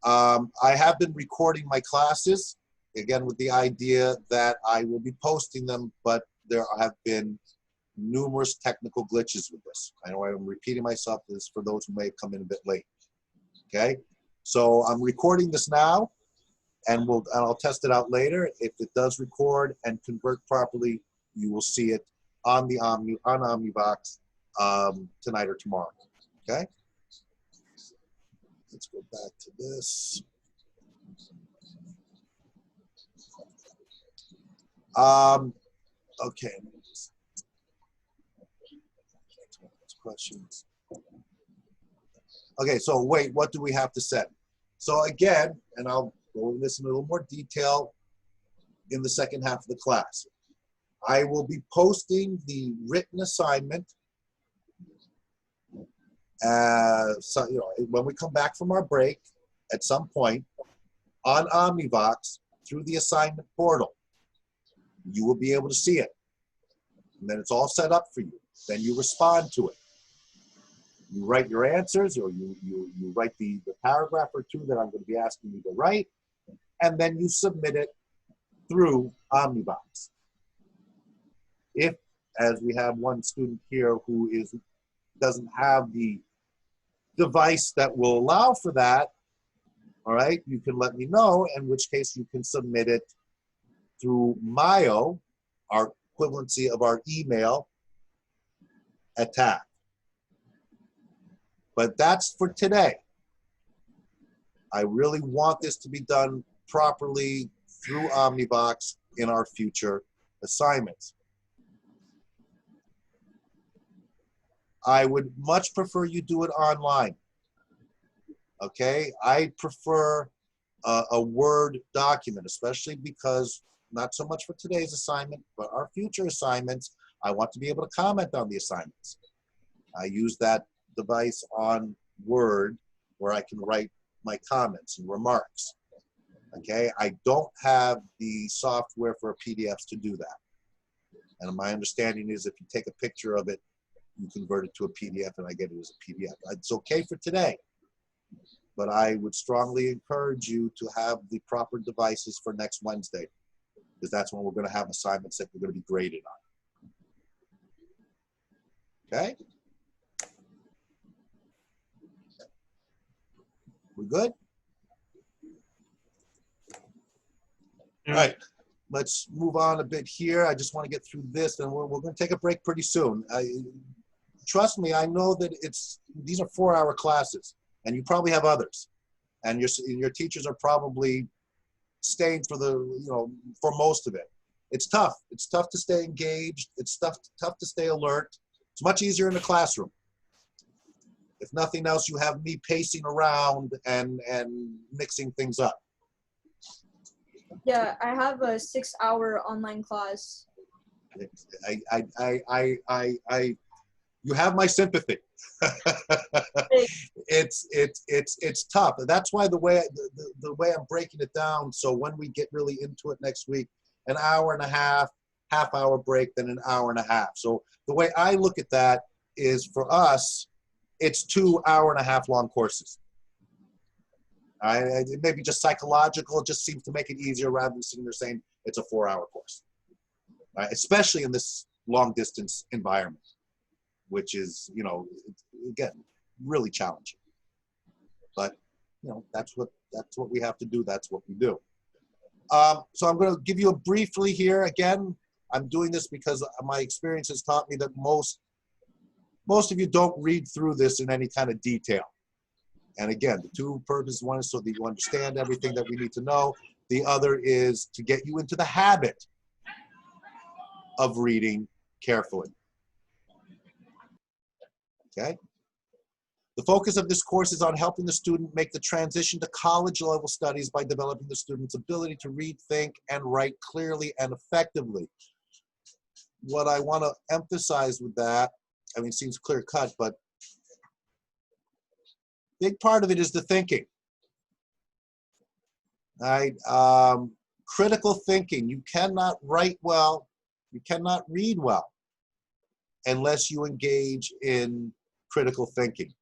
I have been recording my classes, again, with the idea that I will be posting them, but there have been numerous technical glitches with this. I know I'm repeating myself. This is for those who may have come in a bit late. Okay, so I'm recording this now, and I'll test it out later. If it does record and convert properly, you will see it on the Omnivox tonight or tomorrow. Okay, let's go back to this. Okay. Questions. Okay, so wait, what do we have to set? So again, and I'll go over this in a little more detail in the second half of the class. I will be posting the written assignment so, when we come back from our break at some point on Omnivox through the assignment portal. You will be able to see it. And then it's all set up for you. Then you respond to it. You write your answers, or you write the paragraph or two that I'm going to be asking you to write, and then you submit it through Omnivox. If, as we have one student here who doesn't have the device that will allow for that, all right, you can let me know, in which case you can submit it through Mayo, our equivalency of our email at TAC. But that's for today. I really want this to be done properly through Omnivox in our future assignments. I would much prefer you do it online. Okay, I prefer a Word document, especially because, not so much for today's assignment, but our future assignments, I want to be able to comment on the assignments. I use that device on Word where I can write my comments and remarks. Okay, I don't have the software for PDFs to do that. And my understanding is if you take a picture of it, you convert it to a PDF and I get it as a PDF. It's okay for today, but I would strongly encourage you to have the proper devices for next Wednesday, because that's when we're going to have assignments that we're going to be graded on. Okay? We good? All right, let's move on a bit here. I just want to get through this, and we're going to take a break pretty soon. Trust me, I know that these are 4-hour classes, and you probably have others, and your teachers are probably staying for for most of it. It's tough. It's tough to stay engaged. It's tough to stay alert. It's much easier in the classroom. If nothing else, you have me pacing around and mixing things up. Yeah, I have a 6-hour online class. You have my sympathy. It's tough. That's why the way I'm breaking it down. So when we get really into it next week, an hour and a half, half-hour break, then an hour and a half. So the way I look at that is, for us, it's 2 hour-and-a-half-long courses. It may be just psychological. It just seems to make it easier rather than sitting there saying it's a 4-hour course, especially in this long-distance environment, which is, again, really challenging. But, that's what we have to do. That's what we do. So I'm going to give you a briefly here. Again, I'm doing this because my experience has taught me that most of you don't read through this in any kind of detail. And again, the two purposes: one is so that you understand everything that we need to know. The other is to get you into the habit of reading carefully. Okay? The focus of this course is on helping the student make the transition to college-level studies by developing the student's ability to read, think, and write clearly and effectively. What I want to emphasize with that, it seems clear-cut, but big part of it is the thinking. Right? Critical thinking. You cannot write well, you cannot read well unless you engage in critical thinking.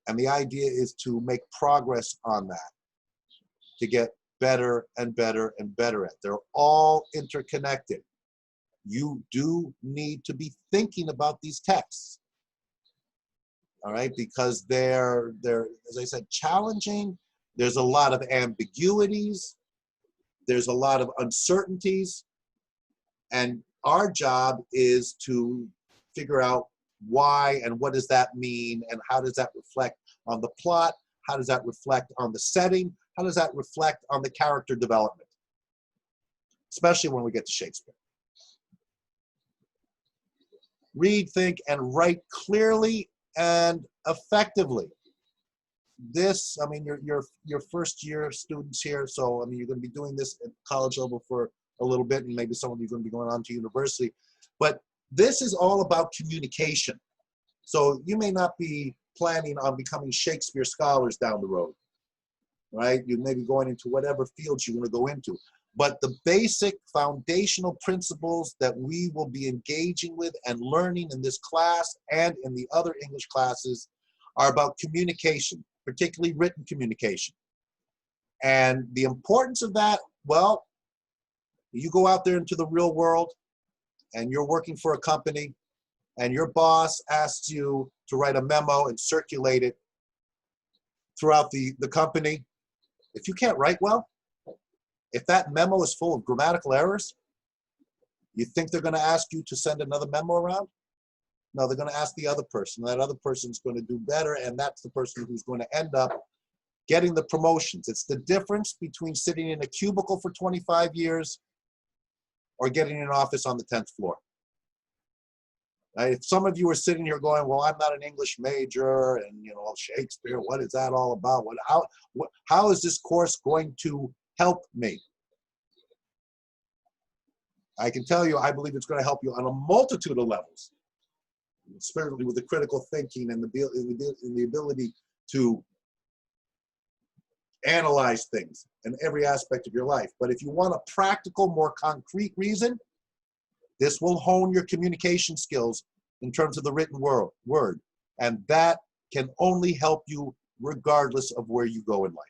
And the idea is to make progress on that, to get better and better and better at. They're all interconnected. You do need to be thinking about these texts, all right? Because they're, as I said, challenging. There's a lot of ambiguities. There's a lot of uncertainties. And our job is to figure out why and what does that mean and how does that reflect on the plot? How does that reflect on the setting? How does that reflect on the character development? Especially when we get to Shakespeare. Read, think, and write clearly and effectively. This, I mean, your first year students here, so I mean, you're going to be doing this at college level for a little bit, and maybe some of you are going to be going on to university. But this is all about communication. So you may not be planning on becoming Shakespeare scholars down the road, right? You may be going into whatever fields you want to go into. But the basic foundational principles that we will be engaging with and learning in this class and in the other English classes are about communication, particularly written communication. And the importance of that, well, you go out there into the real world and you're working for a company and your boss asks you to write a memo and circulate it throughout the company. If you can't write well, if that memo is full of grammatical errors, you think they're going to ask you to send another memo around? No, they're going to ask the other person. That other person's going to do better, and that's the person who's going to end up getting the promotions. It's the difference between sitting in a cubicle for 25 years or getting an office on the 10th floor. Right? If some of you are sitting here going, well, I'm not an English major, and you know, Shakespeare, what is that all about? How is this course going to help me? I can tell you, I believe it's going to help you on a multitude of levels, especially with the critical thinking and the ability to analyze things in every aspect of your life. But if you want a practical, more concrete reason, this will hone your communication skills in terms of the written word. And that can only help you regardless of where you go in life.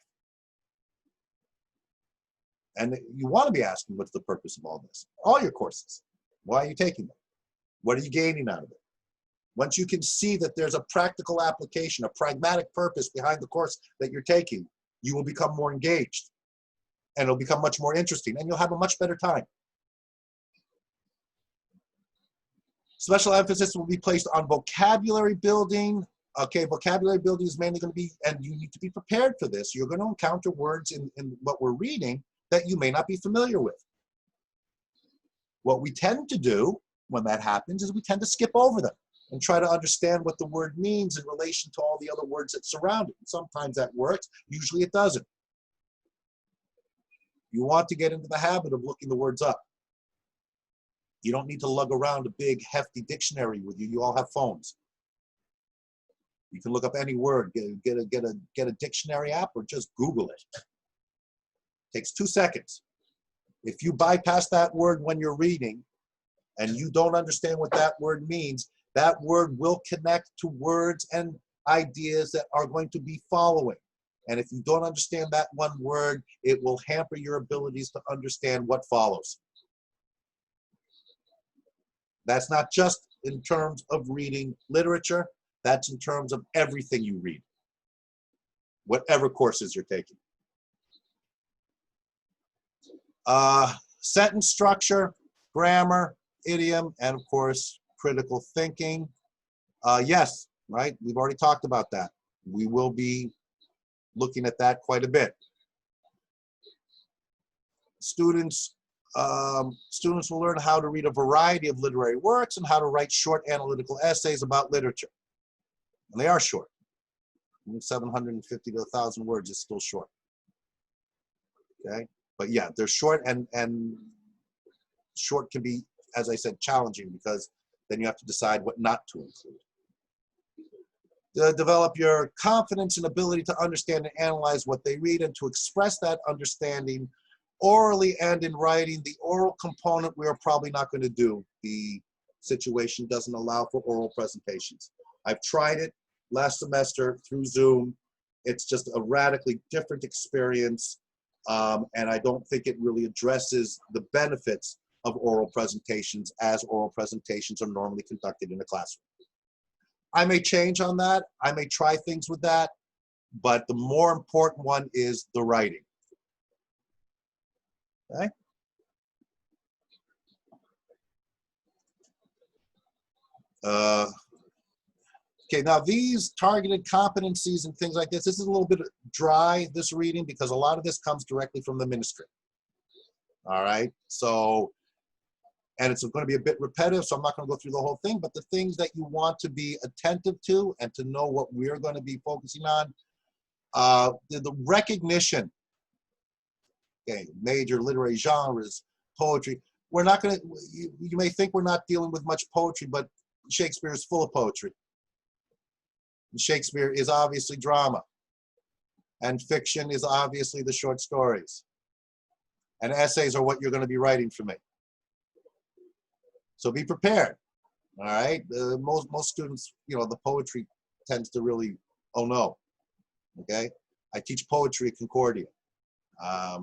And you want to be asking, what's the purpose of all this? All your courses. Why are you taking them? What are you gaining out of it? Once you can see that there's a practical application, a pragmatic purpose behind the course that you're taking, you will become more engaged. And it'll become much more interesting, and you'll have a much better time. Special emphasis will be placed on vocabulary building. Okay, vocabulary building is mainly going to be, and you need to be prepared for this. You're going to encounter words in what we're reading that you may not be familiar with. What we tend to do when that happens is we tend to skip over them and try to understand what the word means in relation to all the other words that surround it. Sometimes that works, usually it doesn't. You want to get into the habit of looking the words up. You don't need to lug around a big, hefty dictionary with you. You all have phones. You can look up any word, get a dictionary app, or just Google it. Takes 2 seconds. If you bypass that word when you're reading and you don't understand what that word means, that word will connect to words and ideas that are going to be following. And if you don't understand that one word, it will hamper your abilities to understand what follows. That's not just in terms of reading literature, that's in terms of everything you read, whatever courses you're taking. Sentence structure, grammar, idiom, and of course, critical thinking. Yes, right, we've already talked about that. We will be looking at that quite a bit. Students will learn how to read a variety of literary works and how to write short analytical essays about literature. And they are short. 750 to 1,000 words is still short. Okay, but yeah, they're short, and short can be, as I said, challenging because then you have to decide what not to include. Develop your confidence and ability to understand and analyze what they read and to express that understanding orally and in writing. The oral component we are probably not going to do. The situation doesn't allow for oral presentations. I've tried it. last semester through Zoom. It's just a radically different experience, and I don't think it really addresses the benefits of oral presentations as oral presentations are normally conducted in a classroom. I may change on that. I may try things with that, but the more important one is the writing. Okay? Okay, now these targeted competencies and things like this is a little bit dry, this reading, because a lot of this comes directly from the ministry. All right, so, and it's going to be a bit repetitive, so I'm not going to go through the whole thing, but the things that you want to be attentive to and to know what we're going to be focusing on, the recognition, okay, major literary genres, poetry. We're not going to, you may think we're not dealing with much poetry, but Shakespeare is full of poetry. And Shakespeare is obviously drama. And fiction is obviously the short stories. And essays are what you're going to be writing for me. So be prepared, all right? Most students, you know, the poetry tends to really, oh no, okay? I teach poetry at Concordia. I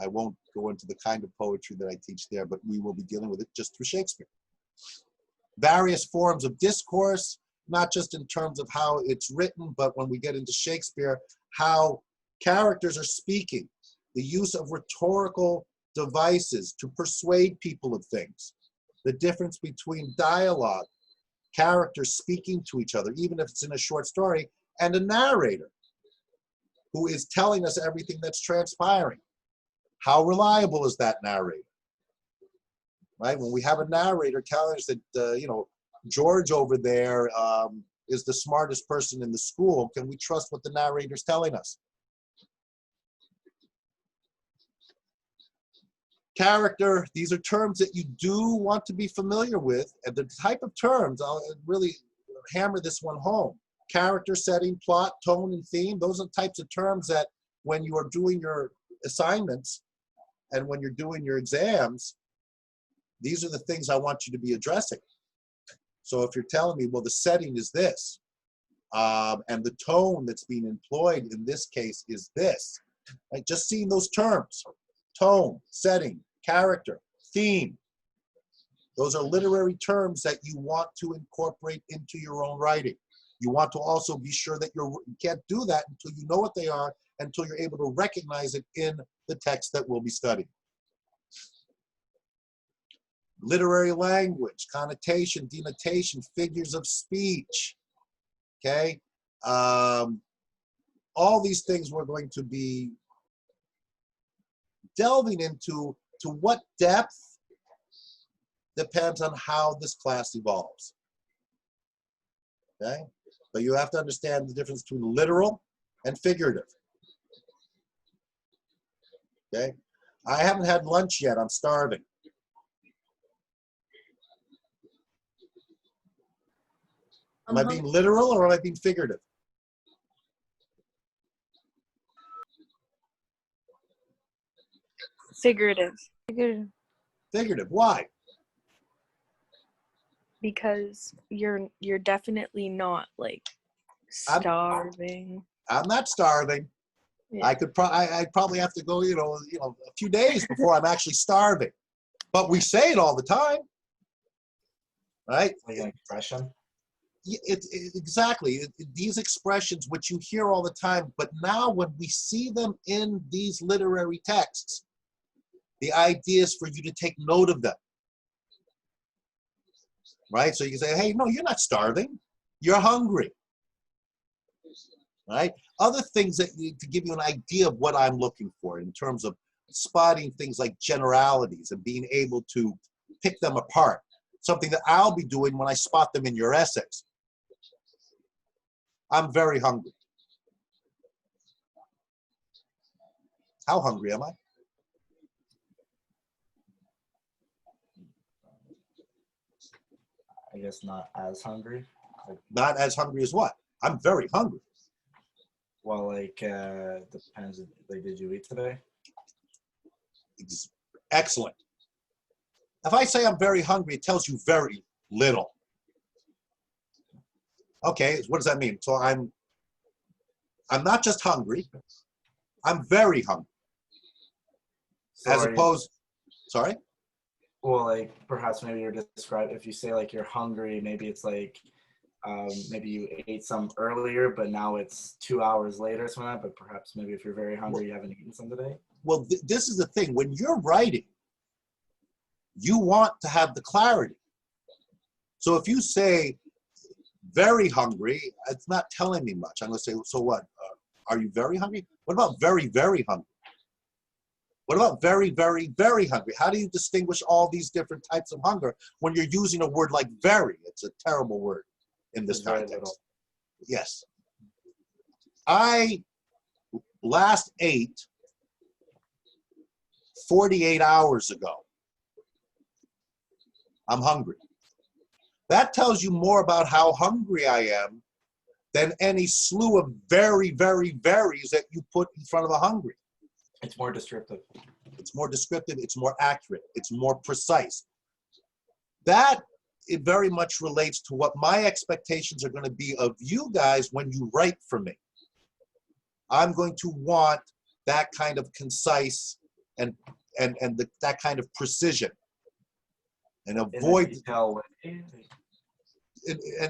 won't go into the kind of poetry that I teach there, but we will be dealing with it just through Shakespeare. Various forms of discourse, not just in terms of how it's written, but when we get into Shakespeare, how characters are speaking, the use of rhetorical devices to persuade people of things, the difference between dialogue, characters speaking to each other, even if it's in a short story, and a narrator who is telling us everything that's transpiring. How reliable is that narrator? Right? When we have a narrator telling us that, you know, George over there is the smartest person in the school, can we trust what the narrator's telling us? Character, these are terms that you do want to be familiar with, and the type of terms, I'll really hammer this one home. Character, setting, plot, tone, and theme, those are the types of terms that when you are doing your assignments and when you're doing your exams, these are the things I want you to be addressing. So if you're telling me, well, the setting is this, and the tone that's being employed in this case is this, right? Just seeing those terms, tone, setting, character, theme, those are literary terms that you want to incorporate into your own writing. You want to also be sure that you can't do that until you know what they are, until you're able to recognize it in the text that we'll be studying. Literary language, connotation, denotation, figures of speech, okay? All these things we're going to be delving into. To what depth depends on how this class evolves, okay? But you have to understand the difference between literal and figurative, okay? I haven't had lunch yet, I'm starving. Am I being literal or am I being figurative? Figurative. Figurative, why? Because you're definitely not like starving. I'm not starving. Yeah. I'd probably have to go, you know, a few days before I'm actually starving. But we say it all the time, right? Like an expression. Exactly. These expressions, which you hear all the time, but now when we see them in these literary texts, the idea is for you to take note of them. Right? So you can say, hey, no, you're not starving. You're hungry. Right? Other things that to give you an idea of what I'm looking for in terms of spotting things like generalities and being able to pick them apart. Something that I'll be doing when I spot them in your essays. I'm very hungry. How hungry am I? I guess not as hungry. Like, not as hungry as what? I'm very hungry. well, like depends. Like, did you eat today? Excellent. If I say I'm very hungry, it tells you very little. Okay, what does that mean? So I'm not just hungry, I'm very hungry. So As are you- opposed, sorry? well, like perhaps maybe you're describing, if you say like you're hungry, maybe it's like maybe you ate some earlier, but now it's 2 hours later, something like that. But perhaps maybe if you're very hungry, you haven't eaten some today. Well, this is the thing. When you're writing, you want to have the clarity. So if you say very hungry, it's not telling me much. I'm going to say, so what? Are you very hungry? What about very, very hungry? What about very, very, very hungry? How do you distinguish all these different types of hunger when you're using a word like very? It's a terrible word in this There's very context. little. Yes. I last ate 48 hours ago. I'm hungry. That tells you more about how hungry I am than any slew of very, very, varies that you put in front of a hungry. It's more descriptive. It's more descriptive, it's more accurate, it's more precise. That, it very much relates to what my expectations are going to be of you guys when you write for me. I'm going to want that kind of concise and that kind of precision. And In a avoid, detailed way.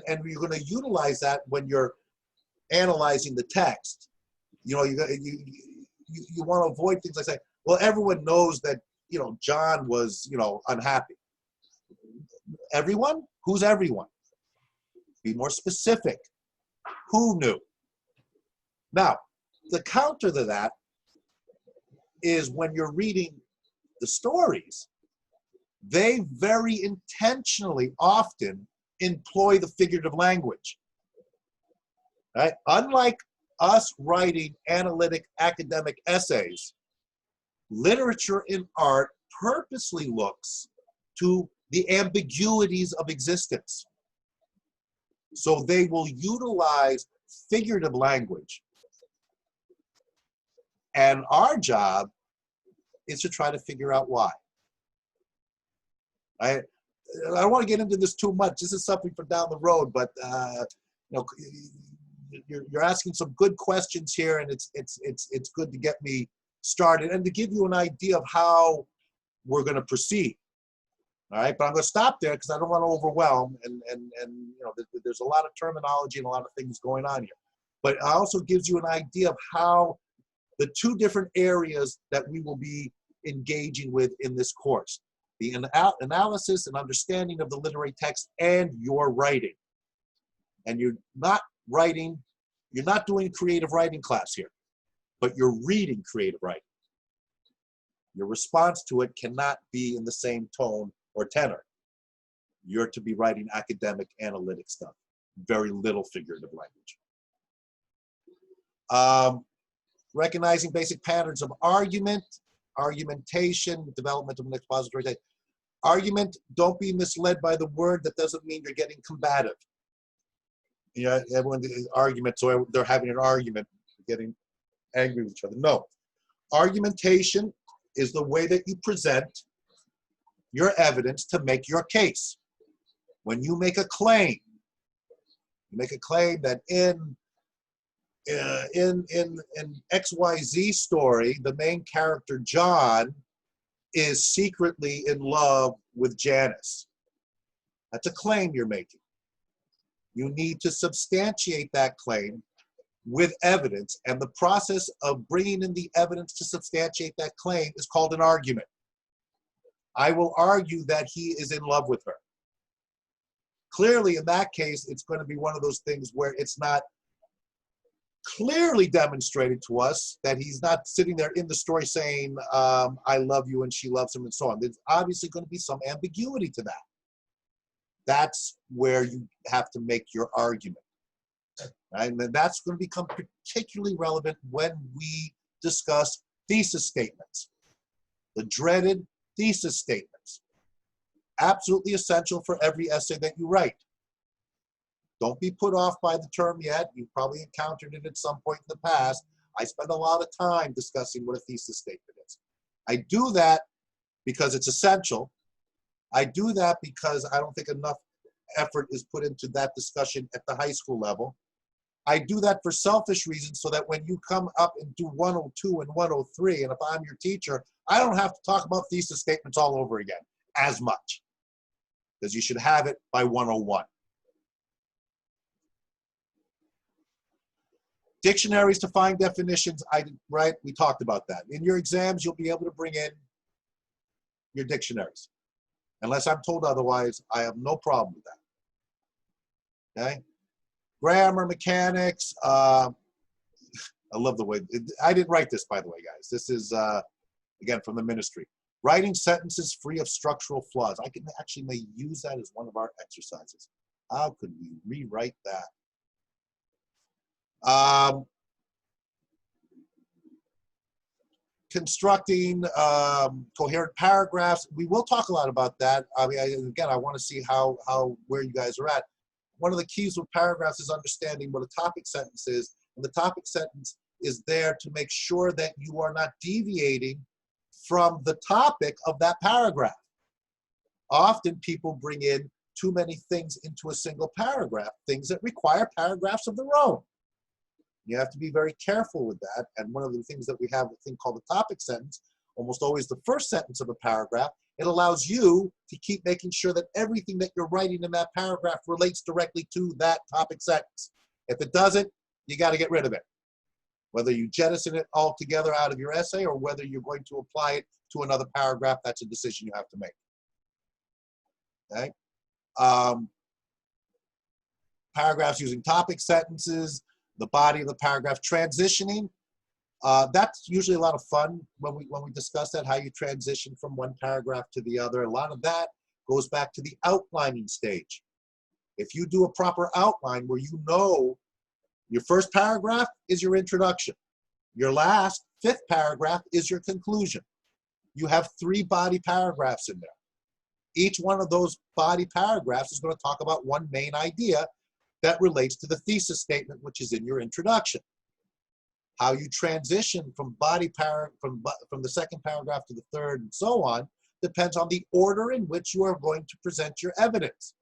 and you're going to utilize that when you're analyzing the text. You know, you want to avoid things like saying, well, everyone knows that, you know, John was, you know, unhappy. Everyone? Who's everyone? Be more specific. Who knew? Now, the counter to that is when you're reading the stories, they very intentionally often employ the figurative language. Right? Unlike us writing analytic academic essays, literature and art purposely looks to the ambiguities of existence. So they will utilize figurative language. And our job is to try to figure out why. I don't want to get into this too much. This is something for down the road, but you know, you're asking some good questions here, and it's good to get me started and to give you an idea of how we're going to proceed. All right, but I'm going to stop there because I don't want to overwhelm, and you know, there's a lot of terminology and a lot of things going on here. But it also gives you an idea of how the two different areas that we will be engaging with in this course: the analysis and understanding of the literary text and your writing. And you're not writing, you're not doing creative writing class here, but you're reading creative writing. Your response to it cannot be in the same tone or tenor. You're to be writing academic, analytic stuff. Very little figurative language. Recognizing basic patterns of argument, argumentation, development of an expository text. Argument, don't be misled by the word. That doesn't mean you're getting combative. You know, everyone argument, so they're having an argument, getting angry with each other. No. Argumentation is the way that you present your evidence to make your case. When you make a claim, that in XYZ story, the main character John is secretly in love with Janice. That's a claim you're making. You need to substantiate that claim with evidence, and the process of bringing in the evidence to substantiate that claim is called an argument. I will argue that he is in love with her. Clearly, in that case, it's going to be one of those things where it's not clearly demonstrated to us that he's not sitting there in the story saying, I love you and she loves him and so on. There's obviously going to be some ambiguity to that. That's where you have to make your argument. Right? And then that's going to become particularly relevant when we discuss thesis statements. The dreaded thesis statements. Absolutely essential for every essay that you write. Don't be put off by the term yet. You've probably encountered it at some point in the past. I spend a lot of time discussing what a thesis statement is. I do that because it's essential. I do that because I don't think enough effort is put into that discussion at the high school level. I do that for selfish reasons so that when you come up and do 102 and 103, and if I'm your teacher, I don't have to talk about thesis statements all over again as much, because you should have it by 101. Dictionaries to find definitions, right? We talked about that. In your exams, you'll be able to bring in your dictionaries. Unless I'm told otherwise, I have no problem with that. Okay? Grammar, mechanics. I love the way, I didn't write this, by the way, guys. This is, again, from the ministry. Writing sentences free of structural flaws. I can actually may use that as one of our exercises. How could we rewrite that? Constructing coherent paragraphs. We will talk a lot about that. I mean, again, I want to see where you guys are at. One of the keys with paragraphs is understanding what a topic sentence is. And the topic sentence is there to make sure that you are not deviating from the topic of that paragraph. Often people bring in too many things into a single paragraph, things that require paragraphs of their own. You have to be very careful with that. And one of the things that we have, a thing called the topic sentence, almost always the first sentence of a paragraph, it allows you to keep making sure that everything that you're writing in that paragraph relates directly to that topic sentence. If it doesn't, you got to get rid of it. Whether you jettison it altogether out of your essay or whether you're going to apply it to another paragraph, that's a decision you have to make. Okay? Paragraphs using topic sentences, the body of the paragraph transitioning. That's usually a lot of fun when we discuss that, how you transition from one paragraph to the other. A lot of that goes back to the outlining stage. If you do a proper outline where you know your first paragraph is your introduction, your last, fifth paragraph is your conclusion. You have 3 body paragraphs in there. Each one of those body paragraphs is going to talk about one main idea that relates to the thesis statement, which is in your introduction. How you transition from from the second paragraph to the third and so on depends on the order in which you are going to present your evidence,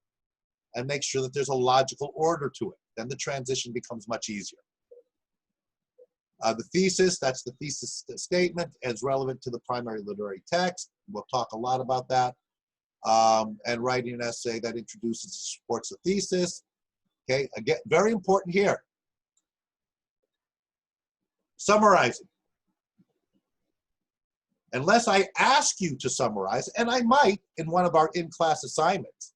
and make sure that there's a logical order to it. Then the transition becomes much easier. The thesis, that's the thesis statement as relevant to the primary literary text. We'll talk a lot about that. And writing an essay that introduces and supports the thesis. Okay, again, very important here. Summarizing. Unless I ask you to summarize, and I might in one of our in-class assignments,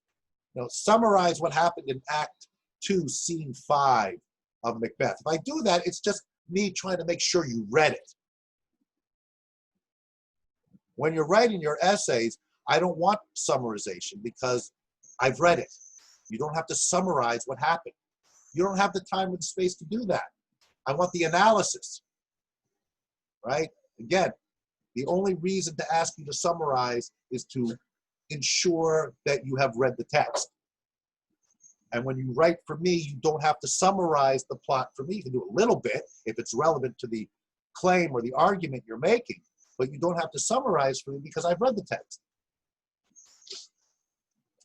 summarize what happened in Act 2, Scene 5 of Macbeth. If I do that, it's just me trying to make sure you read it. When you're writing your essays, I don't want summarization because I've read it. You don't have to summarize what happened. You don't have the time or the space to do that. I want the analysis, right? Again, the only reason to ask you to summarize is to ensure that you have read the text. And when you write for me, you don't have to summarize the plot for me. You can do a little bit if it's relevant to the claim or the argument you're making, but you don't have to summarize for me because I've read the text.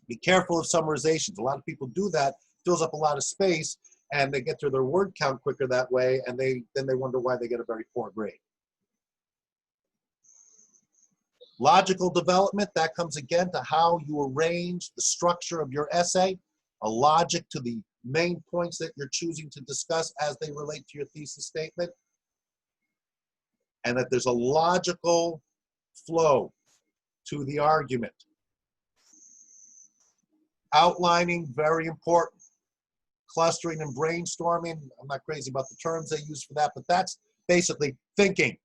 Be careful of summarizations. A lot of people do that, fills up a lot of space, and they get through their word count quicker that way, and then they wonder why they get a very poor grade. Logical development, that comes again to how you arrange the structure of your essay, a logic to the main points that you're choosing to discuss as they relate to your thesis statement, and that there's a logical flow to the argument. Outlining, very important. Clustering and brainstorming, I'm not crazy about the terms they use for that, but that's basically thinking,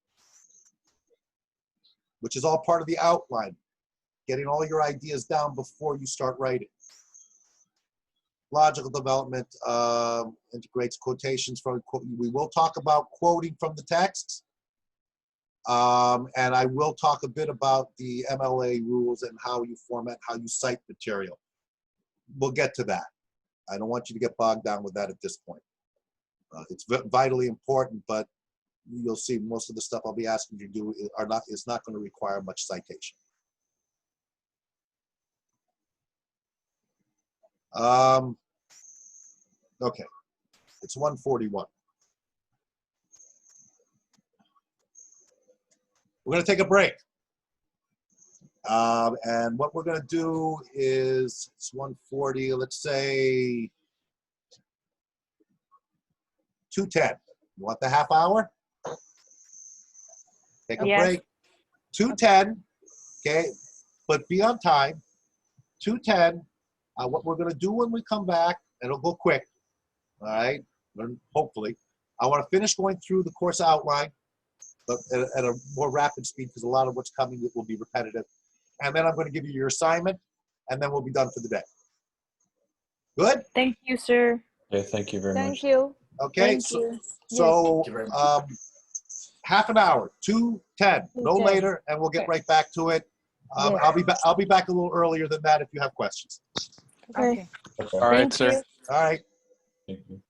which is all part of the outline. Getting all your ideas down before you start writing. Logical development integrates quotations from, we will talk about quoting from the texts. And I will talk a bit about the MLA rules and how you format, how you cite material. We'll get to that. I don't want you to get bogged down with that at this point. It's vitally important, but you'll see most of the stuff I'll be asking you to do is not going to require much citation. Okay, it's 1:41. We're going to take a break. And what we're going to do is, it's 1:40, let's say 2:10. You want the half hour? Take a Yes. break. 2:10, okay? But be on time. 2:10. What we're going to do when we come back, it'll go quick, all right? Hopefully. I want to finish going through the course outline, but at a more rapid speed because a lot of what's coming will be repetitive. And then I'm going to give you your assignment, and then we'll be done for the day. Good? Thank you, sir. Okay, thank you very much. Thank you. Okay. Thank you. So Thank you very much. half an hour, 2:10, no 2:10. later, and we'll get right back to it. Yeah. I'll be back a little earlier than that if you have questions. Okay. Okay, All right, Thank sir. you. All right. thank you.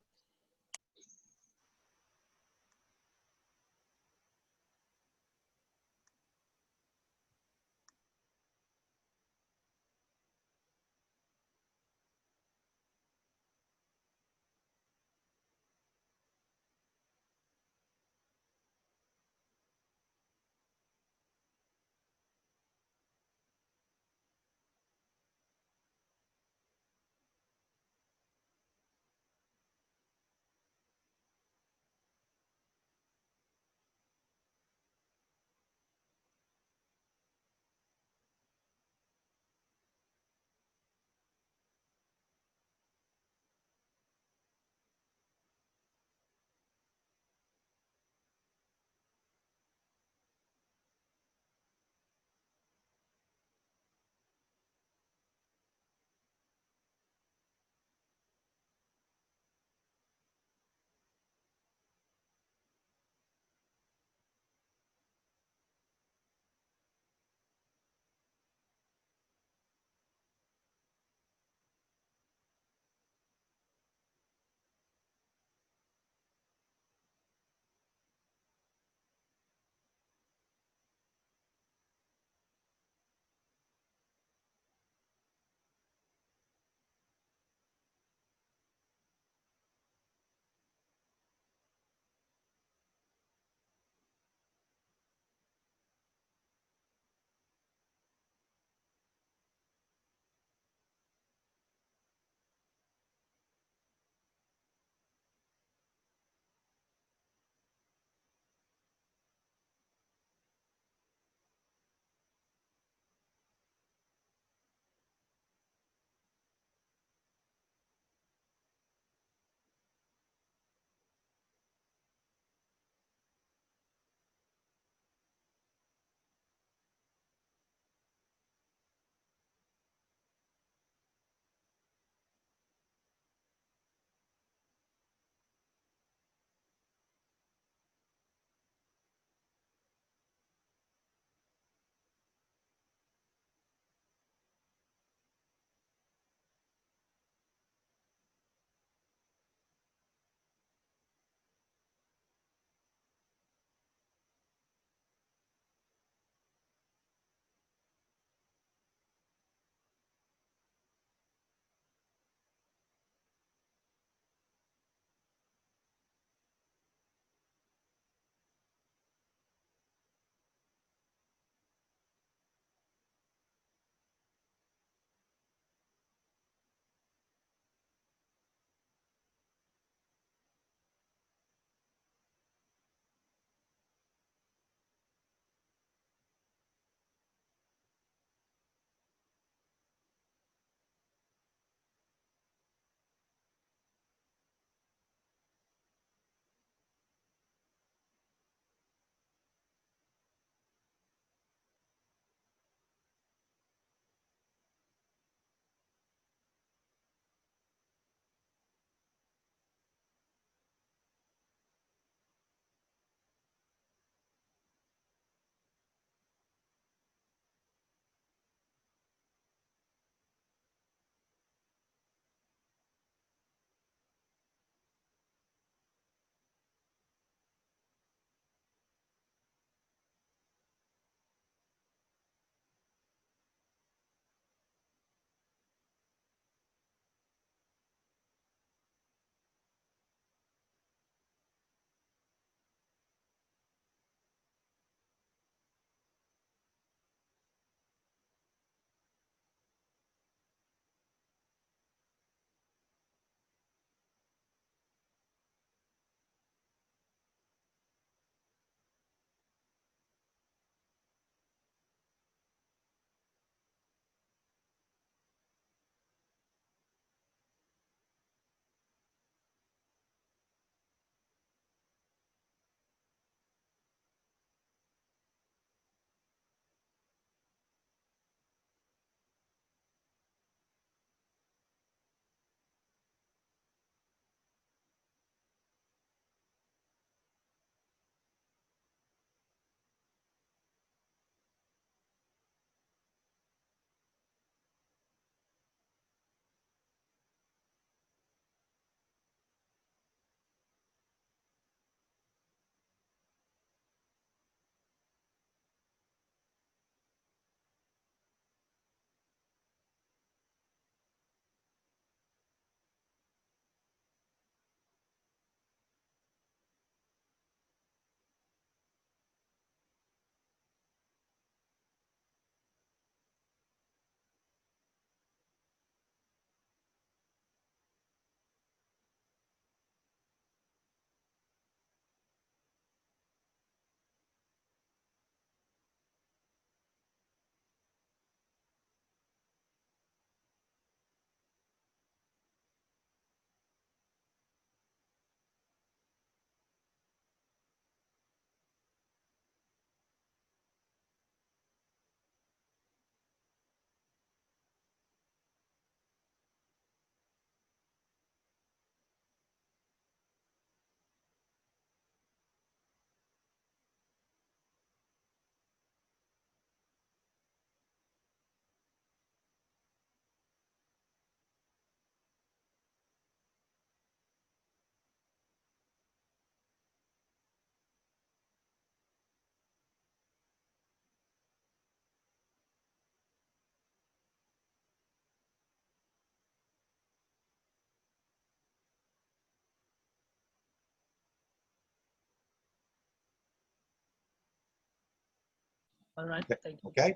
All right, thank you. Okay?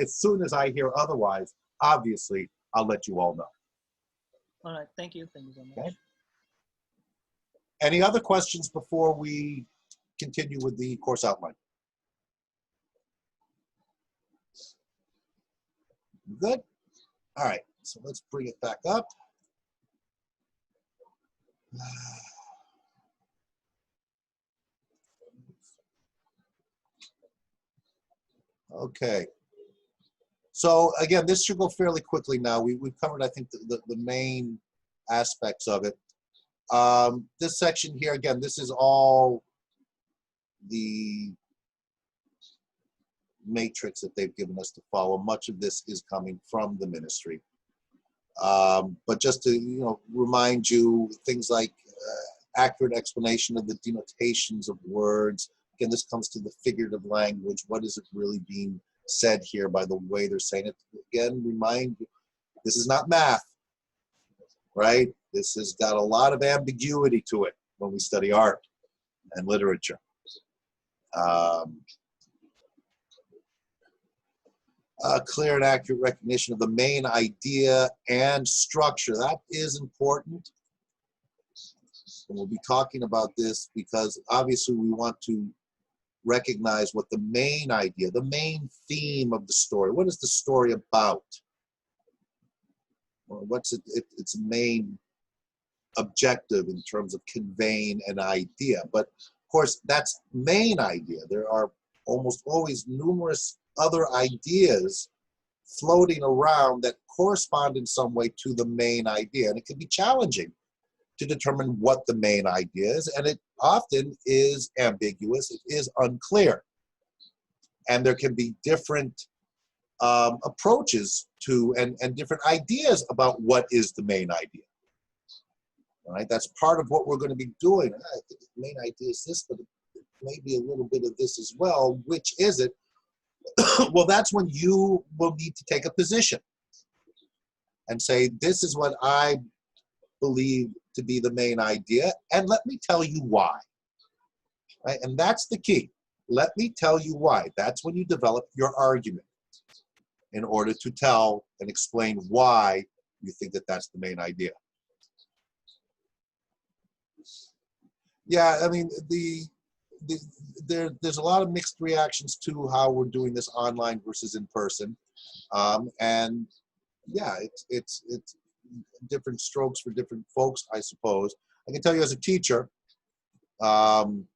As soon as I hear otherwise, obviously, I'll let you all know. All right, thank you so much. Okay. Any other questions before we continue with the course outline? Good? All right, so let's bring it back up. Okay. So again, this should go fairly quickly now. We've covered, I think, the main aspects of it. This section here, again, this is all the matrix that they've given us to follow. Much of this is coming from the ministry. But just to remind you, things like accurate explanation of the denotations of words. Again, this comes to the figurative language. What is it really being said here by the way they're saying it? Again, remind you, this is not math, right? This has got a lot of ambiguity to it when we study art and literature. A clear and accurate recognition of the main idea and structure. That is important. And we'll be talking about this because obviously we want to recognize what the main idea, the main theme of the story. What is the story about? Or what's its main objective in terms of conveying an idea? But of course, that's main idea. There are almost always numerous other ideas floating around that correspond in some way to the main idea. And it can be challenging to determine what the main idea is, and it often is ambiguous, it is unclear. And there can be different approaches to and different ideas about what is the main idea. All right, that's part of what we're going to be doing. I think the main idea is this, but it may be a little bit of this as well. Which is it? Well, that's when you will need to take a position and say, this is what I believe to be the main idea, and let me tell you why. Right? And that's the key. Let me tell you why. That's when you develop your argument in order to tell and explain why you think that that's the main idea. Yeah, I mean, there's a lot of mixed reactions to how we're doing this online versus in person. And yeah, it's different strokes for different folks, I suppose. I can tell you as a teacher, and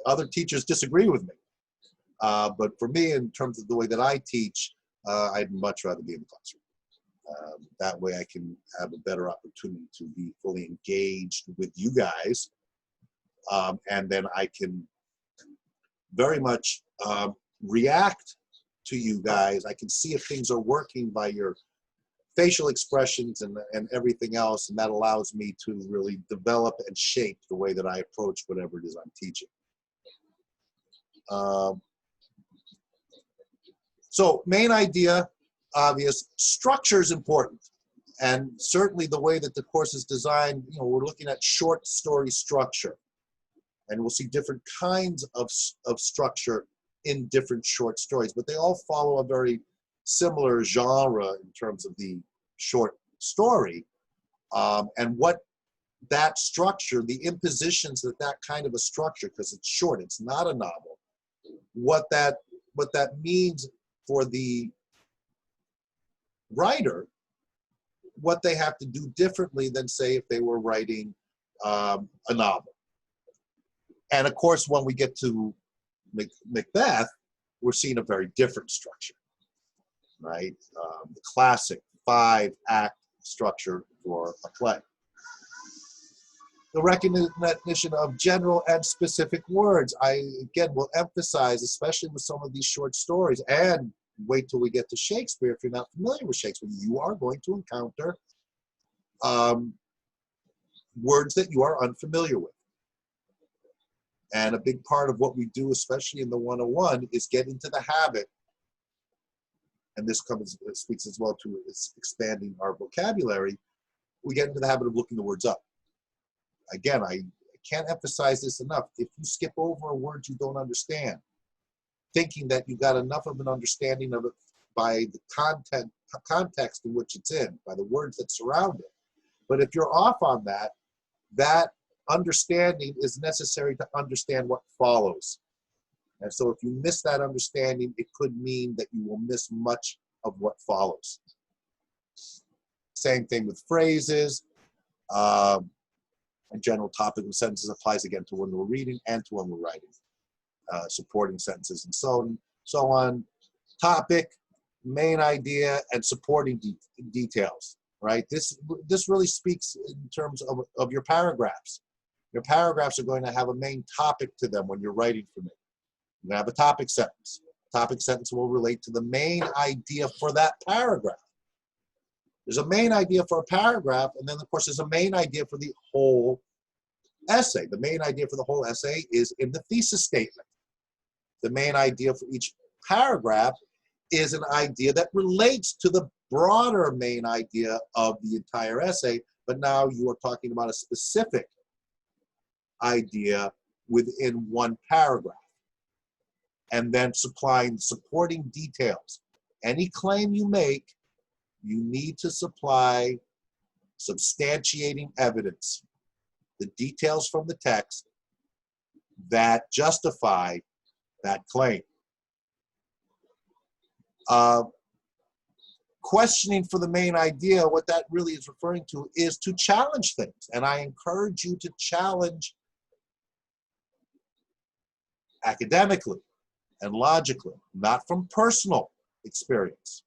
other teachers disagree with me. But for me, in terms of the way that I teach, I'd much rather be in the classroom. That way I can have a better opportunity to be fully engaged with you guys. And then I can very much react to you guys. I can see if things are working by your facial expressions and everything else, and that allows me to really develop and shape the way that I approach whatever it is I'm teaching. So main idea, obvious. Structure is important, and certainly the way that the course is designed, we're looking at short story structure, and we'll see different kinds of structure in different short stories, but they all follow a very similar genre in terms of the short story, and what that structure, the impositions that kind of a structure, because it's short, it's not a novel, what that means for the writer, what they have to do differently than, say, if they were writing a novel. And of course, when we get to Macbeth, we're seeing a very different structure, right? The classic 5-act structure for a play. The recognition of general and specific words. I, again, will emphasize, especially with some of these short stories, and wait till we get to Shakespeare. If you're not familiar with Shakespeare, you are going to encounter words that you are unfamiliar with. And a big part of what we do, especially in the 101, is get into the habit, and this speaks as well to expanding our vocabulary, we get into the habit of looking the words up. Again, I can't emphasize this enough. If you skip over a word you don't understand, thinking that you got enough of an understanding of it by the context in which it's in, by the words that surround it. But if you're off on that, that understanding is necessary to understand what follows. And so if you miss that understanding, it could mean that you will miss much of what follows. Same thing with phrases. A general topic of sentences applies again to when we're reading and to when we're writing. Supporting sentences and so on. Topic, main idea, and supporting details, right? This really speaks in terms of your paragraphs. Your paragraphs are going to have a main topic to them when you're writing from it. You're going to have a topic sentence. Topic sentence will relate to the main idea for that paragraph. There's a main idea for a paragraph, and then of course there's a main idea for the whole essay. The main idea for the whole essay is in the thesis statement. The main idea for each paragraph is an idea that relates to the broader main idea of the entire essay, but now you are talking about a specific idea within one paragraph. And then supplying supporting details. Any claim you make, you need to supply substantiating evidence, the details from the text that justify that claim. Questioning for the main idea, what that really is referring to is to challenge things. And I encourage you to challenge academically and logically, not from personal experience,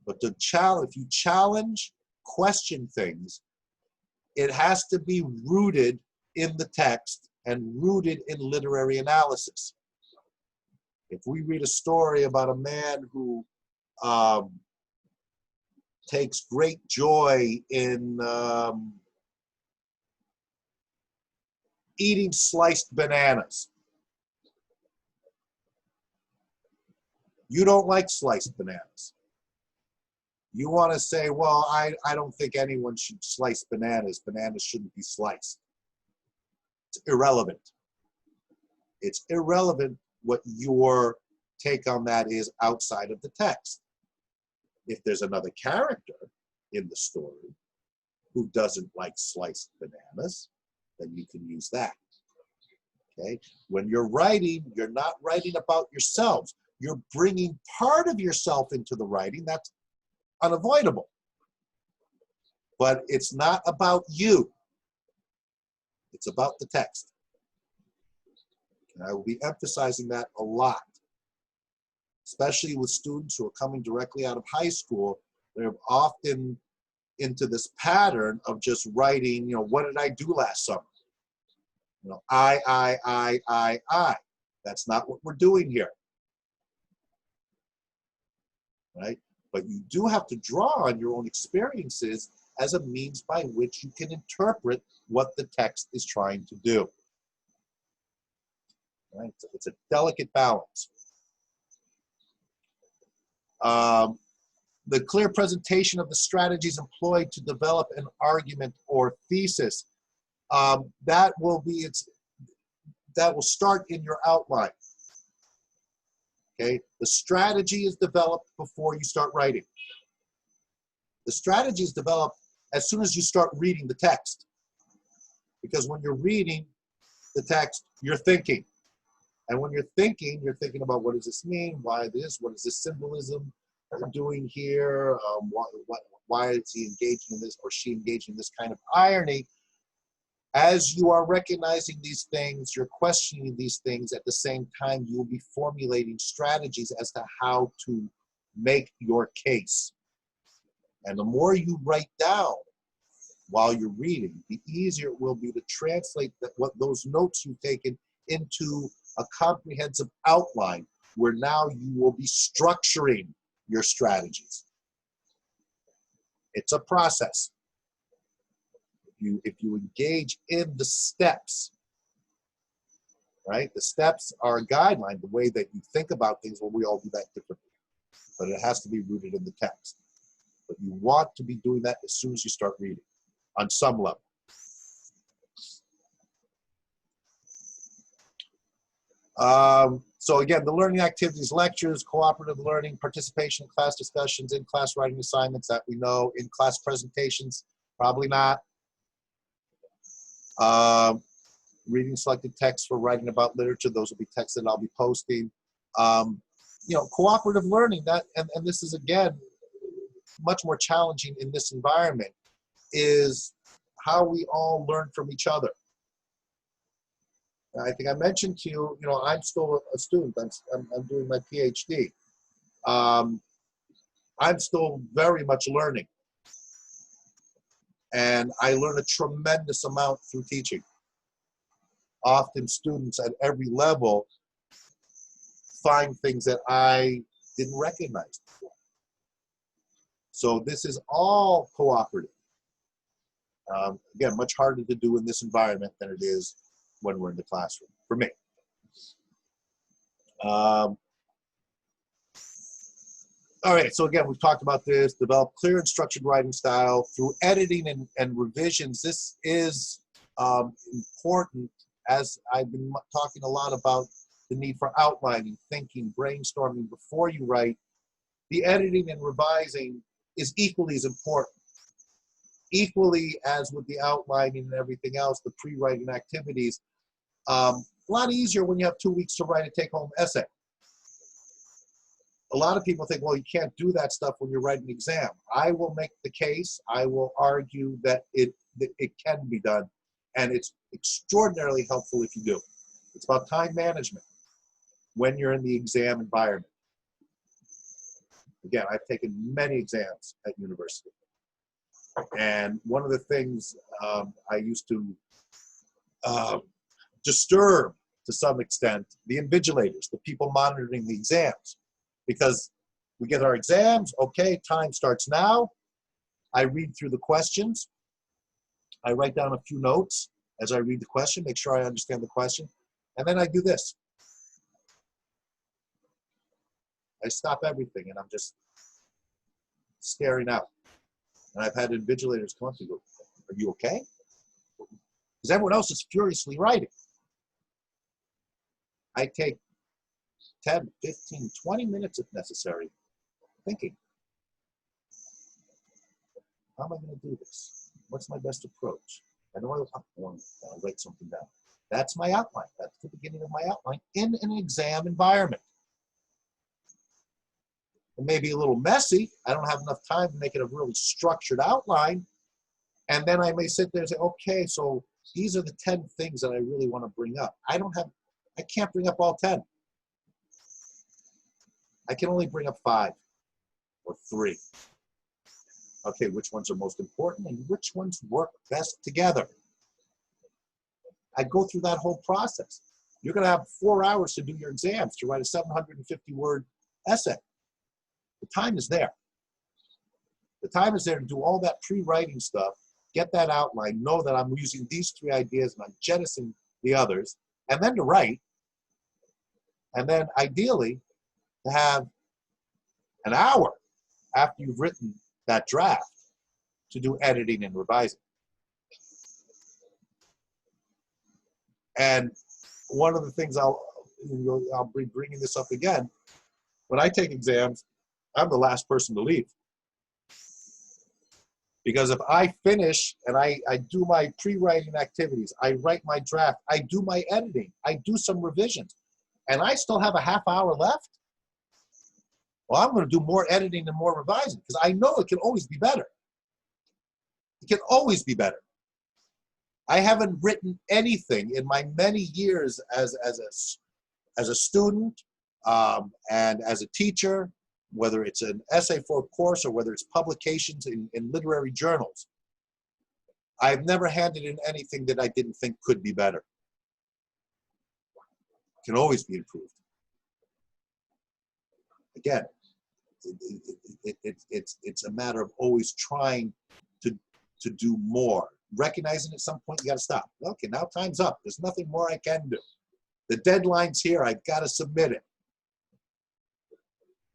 but to challenge. If you challenge, question things, it has to be rooted in the text and rooted in literary analysis. If we read a story about a man who takes great joy in eating sliced bananas, you don't like sliced bananas. You want to say, well, I don't think anyone should slice bananas. Bananas shouldn't be sliced. It's irrelevant. It's irrelevant what your take on that is outside of the text. If there's another character in the story who doesn't like sliced bananas, then you can use that. Okay? When you're writing, you're not writing about yourselves. You're bringing part of yourself into the writing. That's unavoidable. But it's not about you. It's about the text. And I will be emphasizing that a lot, especially with students who are coming directly out of high school. They're often into this pattern of just writing, what did I do last summer? I. That's not what we're doing here. Right? But you do have to draw on your own experiences as a means by which you can interpret what the text is trying to do. Right? It's a delicate balance. The clear presentation of the strategies employed to develop an argument or thesis, that will start in your outline. Okay, the strategy is developed before you start writing. The strategy is developed as soon as you start reading the text. Because when you're reading the text, you're thinking. And when you're thinking about what does this mean? Why this? What is this symbolism doing here? Why is he engaging in this or she engaging in this kind of irony? As you are recognizing these things, you're questioning these things, at the same time you will be formulating strategies as to how to make your case. And the more you write down while you're reading, the easier it will be to translate what those notes you've taken into a comprehensive outline, where now you will be structuring your strategies. It's a process. If you engage in the steps, right? The steps are a guideline, the way that you think about things. Well, we all do that differently, but it has to be rooted in the text. But you want to be doing that as soon as you start reading, on some level. So again, the learning activities, lectures, cooperative learning, participation in class discussions, in-class writing assignments that we know, in-class presentations, probably not. Reading selected texts for writing about literature, those will be texts that I'll be posting. You know, cooperative learning, that, and this is again, much more challenging in this environment, is how we all learn from each other. I think I mentioned to you, you know, I'm still a student. I'm doing my PhD. I'm still very much learning. And I learn a tremendous amount through teaching. Often students at every level find things that I didn't recognize before. So this is all cooperative. Again, much harder to do in this environment than it is when we're in the classroom, for me. All right, so again, we've talked about this, develop clear and structured writing style through editing and revisions. This is important, as I've been talking a lot about the need for outlining, thinking, brainstorming before you write. The editing and revising is equally as important. Equally as with the outlining and everything else, the pre-writing activities, a lot easier when you have 2 weeks to write a take-home essay. A lot of people think, well, you can't do that stuff when you're writing an exam. I will make the case, I will argue that it can be done, and it's extraordinarily helpful if you do. It's about time management when you're in the exam environment. Again, I've taken many exams at university. And one of the things I used to disturb to some extent, the invigilators, the people monitoring the exams. Because we get our exams, okay, time starts now. I read through the questions. I write down a few notes as I read the question, make sure I understand the question. And then I do this. I stop everything and I'm just staring out. And I've had invigilators come up to me and go, are you okay? Because everyone else is furiously writing. I take 10, 15, 20 minutes if necessary, thinking, how am I going to do this? What's my best approach? I know I want to write something down. That's my outline. That's the beginning of my outline in an exam environment. It may be a little messy. I don't have enough time to make it a really structured outline. And then I may sit there and say, okay, so these are the 10 things that I really want to bring up. I can't bring up all 10. I can only bring up 5 or 3. Okay, which ones are most important and which ones work best together? I go through that whole process. You're going to have 4 hours to do your exams, to write a 750-word essay. The time is there. The time is there to do all that pre-writing stuff, get that outline, know that I'm using these 3 ideas and I'm jettisoning the others, and then to write, and then ideally to have an hour after you've written that draft to do editing and revising. And one of the things I'll be bringing this up again, when I take exams, I'm the last person to leave. Because if I finish and I do my pre-writing activities, I write my draft, I do my editing, I do some revisions, and I still have a half hour left, well, I'm going to do more editing and more revising because I know it can always be better. It can always be better. I haven't written anything in my many years as a student and as a teacher, whether it's an essay for a course or whether it's publications in literary journals. I've never handed in anything that I didn't think could be better. It can always be improved. Again, it's a matter of always trying to do more. Recognizing at some point you got to stop. Okay, now time's up. There's nothing more I can do. The deadline's here. I've got to submit it.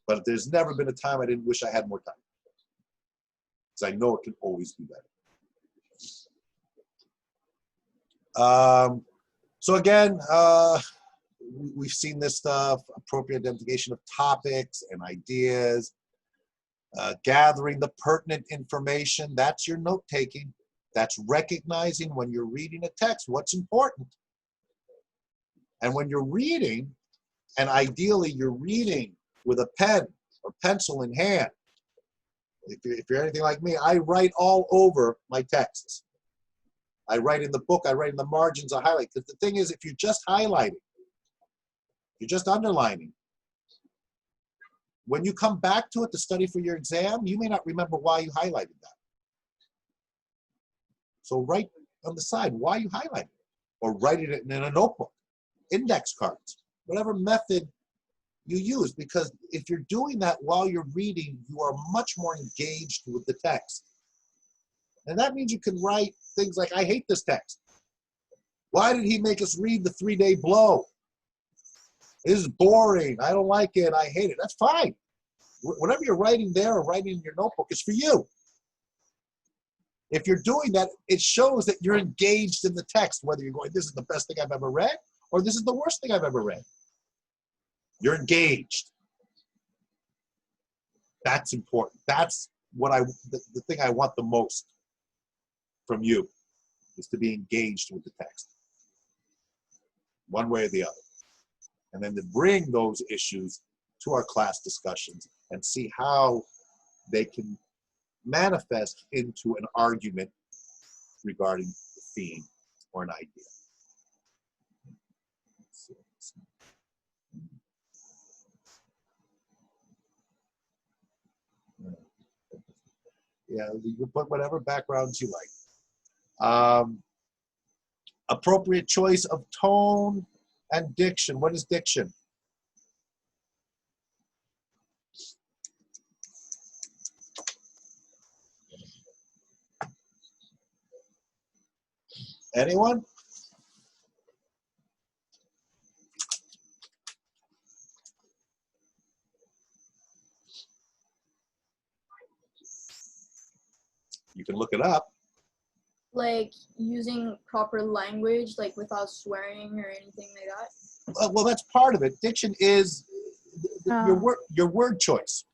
But there's never been a time I didn't wish I had more time. Because I know it can always be better. So again, we've seen this stuff, appropriate identification of topics and ideas, gathering the pertinent information. That's your note-taking. That's recognizing when you're reading a text what's important. And when you're reading, and ideally you're reading with a pen or pencil in hand. If you're anything like me, I write all over my texts. I write in the book, I write in the margins, I highlight. Because the thing is, if you're just highlighting, you're just underlining, when you come back to it to study for your exam, you may not remember why you highlighted that. So write on the side why you highlighted it, or write it in a notebook, index cards, whatever method you use, because if you're doing that while you're reading, you are much more engaged with the text. And that means you can write things like, I hate this text. Why did he make us read the 3-day blow? This is boring. I don't like it. I hate it. That's fine. Whatever you're writing there or writing in your notebook is for you. If you're doing that, it shows that you're engaged in the text, whether you're going, this is the best thing I've ever read, or this is the worst thing I've ever read. You're engaged. That's important. That's what the thing I want the most from you, is to be engaged with the text, one way or the other. And then to bring those issues to our class discussions and see how they can manifest into an argument regarding the theme or an idea. Yeah, you can put whatever backgrounds you like. Appropriate choice of tone and diction. What is diction? Anyone? You can look it up. Like using proper language, like without swearing or anything like that. Well, that's part of it. Diction is your word choice.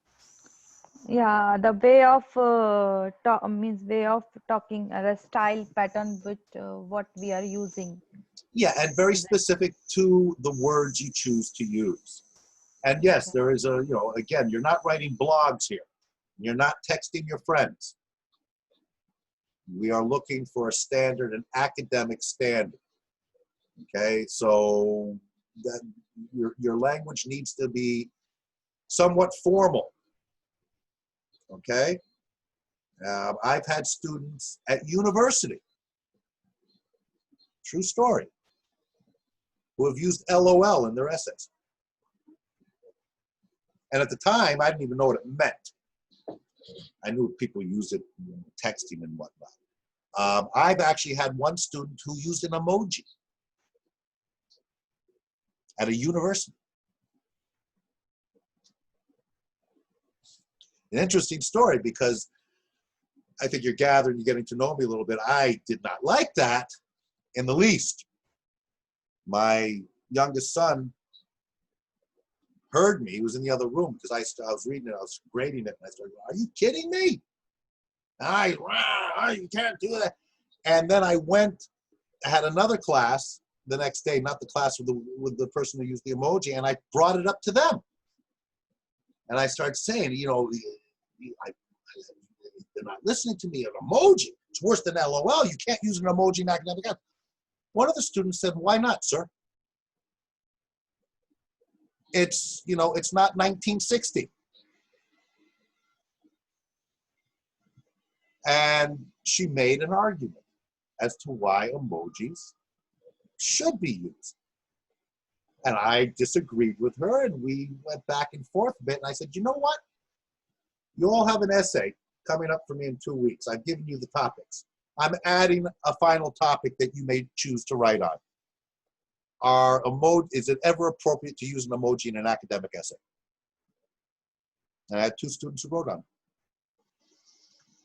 Yeah, the way of way of talking, the style pattern with what we are using. Yeah, and very specific to the words you choose to use. And yes, there is a, again, you're not writing blogs here. You're not texting your friends. We are looking for a standard, an academic standard. Okay, so that your language needs to be somewhat formal. Okay, I've had students at university, true story, who have used LOL in their essays. And at the time, I didn't even know what it meant. I knew people use it in texting and whatnot. I've actually had one student who used an emoji at a university. An interesting story, because I think you're getting to know me a little bit. I did not like that in the least. My youngest son heard me. He was in the other room because I was reading it. I was grading it, and I started, "Are you kidding me? You can't do that." And then I had another class the next day, not the class with the person who used the emoji, and I brought it up to them. And I started saying, they're not listening to me. An emoji, it's worse than LOL. You can't use an emoji in academic. One of the students said, "Why not, sir? It's not 1960. And she made an argument as to why emojis should be used. And I disagreed with her, and we went back and forth a bit. And I said, "You know what? You all have an essay coming up for me in 2 weeks. I've given you the topics. I'm adding a final topic that you may choose to write on. Is it ever appropriate to use an emoji in an academic essay?" And I had 2 students who wrote on it.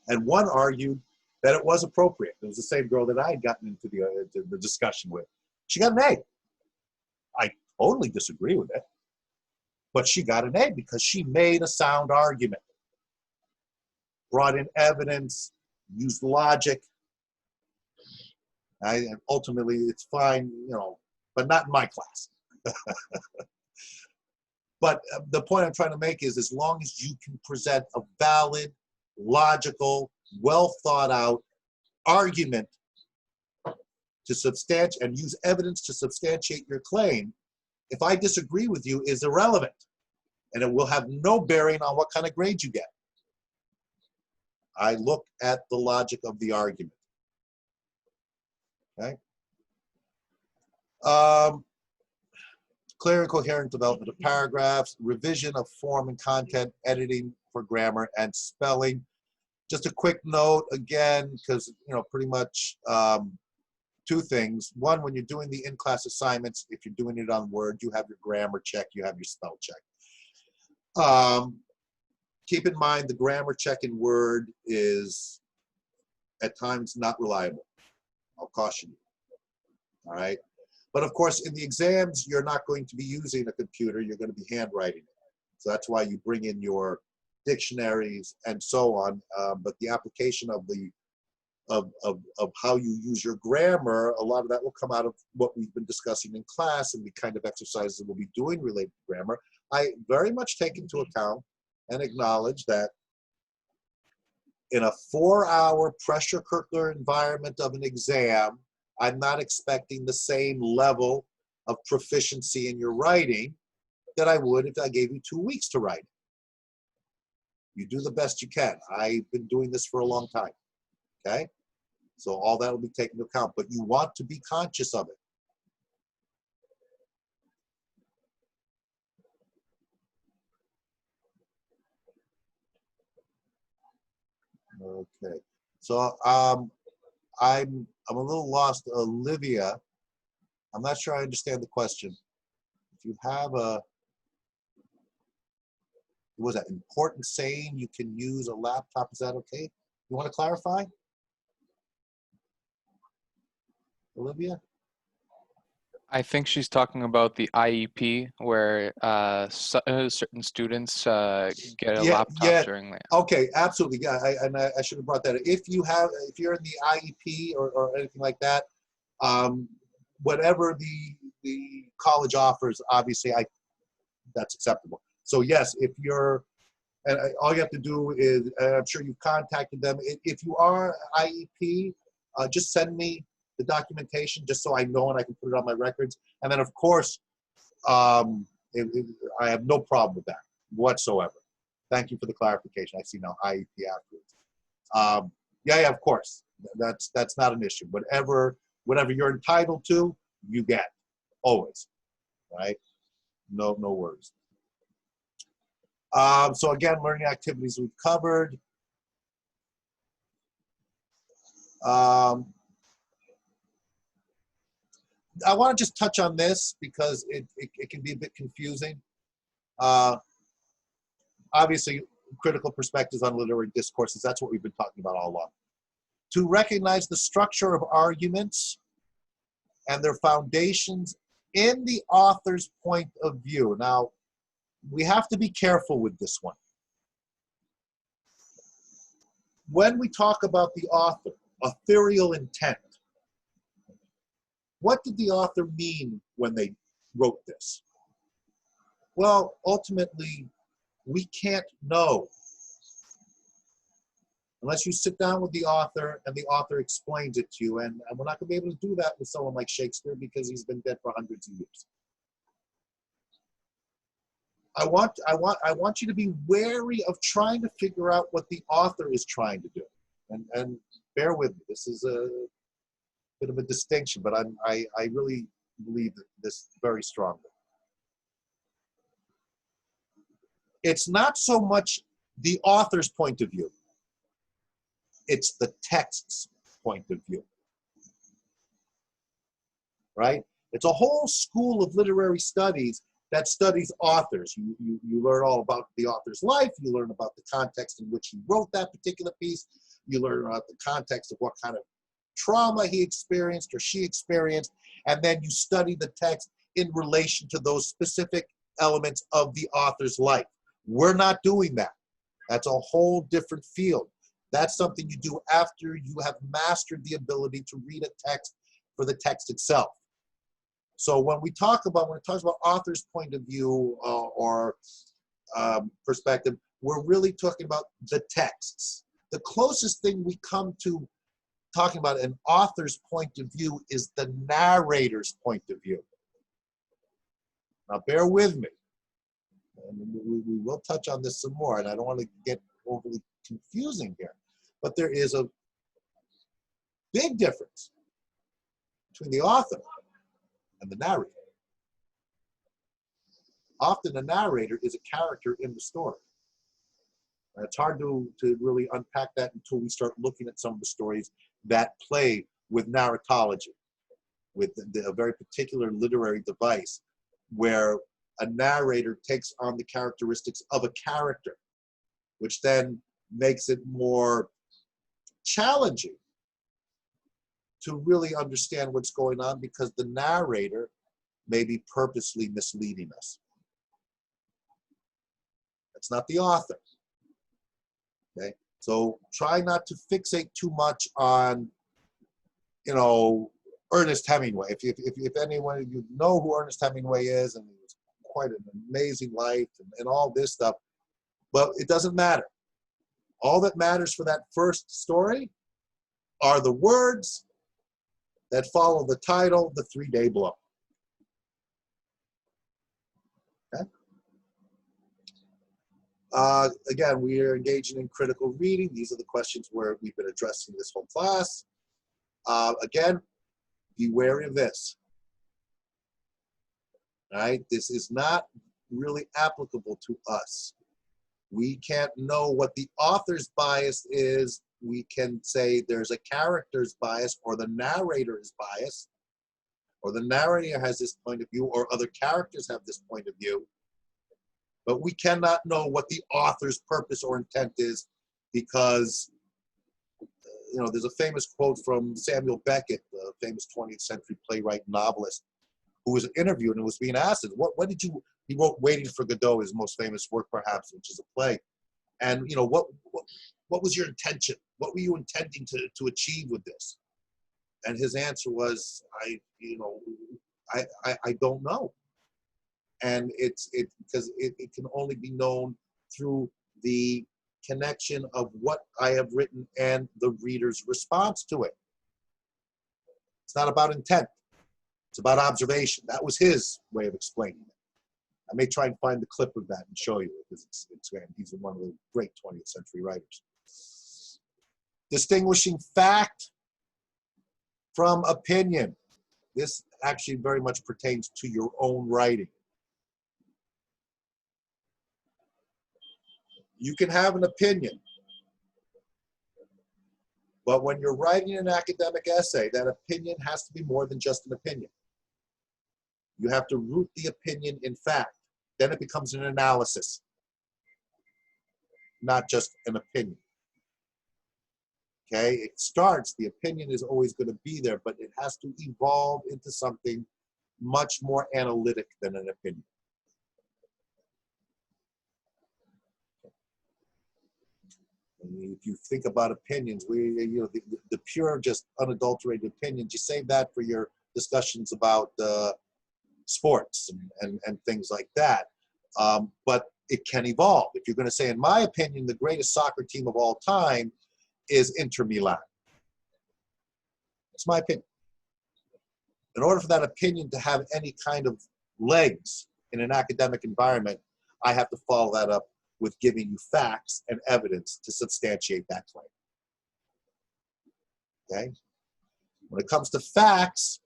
And one argued that it was appropriate. It was the same girl that I had gotten into the discussion with. She got an A. I totally disagree with it. But she got an A because she made a sound argument, brought in evidence, used logic. And ultimately, it's fine, you know, but not in my class. But the point I'm trying to make is, as long as you can present a valid, logical, well thought out argument to substantiate and use evidence to substantiate your claim, if I disagree with you, is irrelevant, and it will have no bearing on what kind of grade you get. I look at the logic of the argument. Okay. Clear and coherent development of paragraphs, revision of form and content, editing for grammar and spelling. Just a quick note again, because you know, pretty much two things. One, when you're doing the in-class assignments, if you're doing it on Word, you have your grammar check, you have your spell check. Keep in mind the grammar check in Word is at times not reliable. I'll caution you. All right. But of course, in the exams, you're not going to be using a computer. You're going to be handwriting it. So that's why you bring in your dictionaries and so on. But the application of how you use your grammar, a lot of that will come out of what we've been discussing in class and the kind of exercises that we'll be doing related to grammar. I very much take into account and acknowledge that in a 4-hour pressure cooker environment of an exam, I'm not expecting the same level of proficiency in your writing that I would if I gave you 2 weeks to write. You do the best you can. I've been doing this for a long time, okay? So all that will be taken into account, but you want to be conscious of it. Okay, so I'm a little lost. Olivia, I'm not sure I understand the question. If you have was that important saying you can use a laptop, is that okay? You want to clarify? Olivia? I think she's talking about the IEP where certain students get a laptop during that. Okay, absolutely. Yeah, I should have brought that up. If you're in the IEP or anything like that, whatever the college offers, obviously that's acceptable. So yes, if you're, and all you have to do is, I'm sure you've contacted them. If you are IEP, just send me the documentation just so I know and I can put it on my records. And then of course, I have no problem with that whatsoever. Thank you for the clarification. I see now IEP afterwards. Yeah, of course. That's not an issue. Whatever you're entitled to, you get always, right? No worries. So again, learning activities we've covered. I want to just touch on this because it can be a bit confusing. Obviously, critical perspectives on literary discourses, that's what we've been talking about all along. To recognize the structure of arguments and their foundations in the author's point of view. Now, we have to be careful with this one. When we talk about the author, authorial intent, what did the author mean when they wrote this? Well, ultimately, we can't know unless you sit down with the author and the author explains it to you. And we're not going to be able to do that with someone like Shakespeare because he's been dead for hundreds of years. I want you to be wary of trying to figure out what the author is trying to do. And bear with me. This is a bit of a distinction, but I really believe this very strongly. It's not so much the author's point of view. It's the text's point of view. Right? It's a whole school of literary studies that studies authors. You learn all about the author's life. You learn about the context in which he wrote that particular piece. You learn about the context of what kind of trauma he experienced or she experienced. And then you study the text in relation to those specific elements of the author's life. We're not doing that. That's a whole different field. That's something you do after you have mastered the ability to read a text for the text itself. So when it talks about author's point of view or perspective, we're really talking about the texts. The closest thing we come to talking about an author's point of view is the narrator's point of view. Now bear with me. And we will touch on this some more, and I don't want to get overly confusing here. But there is a big difference between the author and the narrator. Often the narrator is a character in the story. And it's hard to really unpack that until we start looking at some of the stories that play with narratology, with a very particular literary device where a narrator takes on the characteristics of a character, which then makes it more challenging to really understand what's going on because the narrator may be purposely misleading us. That's not the author. Okay? So try not to fixate too much on, Ernest Hemingway. If anyone of you know who Ernest Hemingway is, and he was quite an amazing life and all this stuff, but it doesn't matter. All that matters for that first story are the words that follow the title, The 3-Day Blow. Okay? Again, we are engaging in critical reading. These are the questions where we've been addressing this whole class. Again, be wary of this. All right? This is not really applicable to us. We can't know what the author's bias is. We can say there's a character's bias, or the narrator is biased, or the narrator has this point of view, or other characters have this point of view. But we cannot know what the author's purpose or intent is because, there's a famous quote from Samuel Beckett, the famous 20th century playwright and novelist, who was interviewed and was being asked, he wrote Waiting for Godot, his most famous work perhaps, which is a play. And, what was your intention? What were you intending to achieve with this? And his answer was, I don't know. And it's because it can only be known through the connection of what I have written and the reader's response to it. It's not about intent. It's about observation. That was his way of explaining it. I may try and find the clip of that and show you because he's one of the great 20th century writers. Distinguishing fact from opinion. This actually very much pertains to your own writing. You can have an opinion, but when you're writing an academic essay, that opinion has to be more than just an opinion. You have to root the opinion in fact. Then it becomes an analysis, not just an opinion. Okay, the opinion is always going to be there, but it has to evolve into something much more analytic than an opinion. And if you think about opinions, the pure, just unadulterated opinions, you save that for your discussions about sports and things like that. But it can evolve. If you're going to say, in my opinion, the greatest soccer team of all time is Inter Milan. It's my opinion. In order for that opinion to have any kind of legs in an academic environment, I have to follow that up with giving you facts and evidence to substantiate that claim. Okay? When it comes to facts,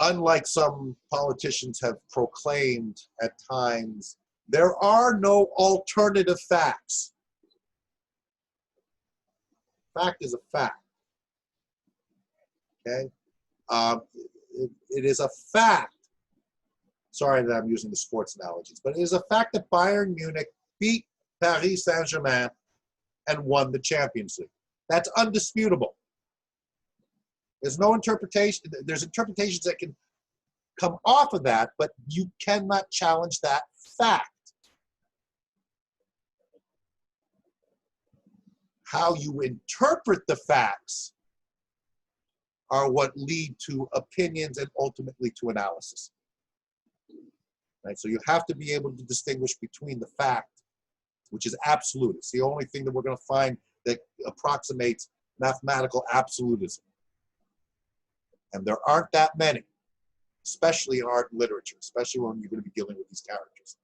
unlike some politicians have proclaimed at times, there are no alternative facts. Fact is a fact. Okay? It is a fact. Sorry that I'm using the sports analogies, but it is a fact that Bayern Munich beat Paris Saint-Germain and won the Champions League. That's undisputable. There's no interpretation. There's interpretations that can come off of that, but you cannot challenge that fact. How you interpret the facts are what lead to opinions and ultimately to analysis. Right? So you have to be able to distinguish between the fact, which is absolute. It's the only thing that we're going to find that approximates mathematical absolutism. And there aren't that many, especially in art and literature, especially when you're going to be dealing with these characters.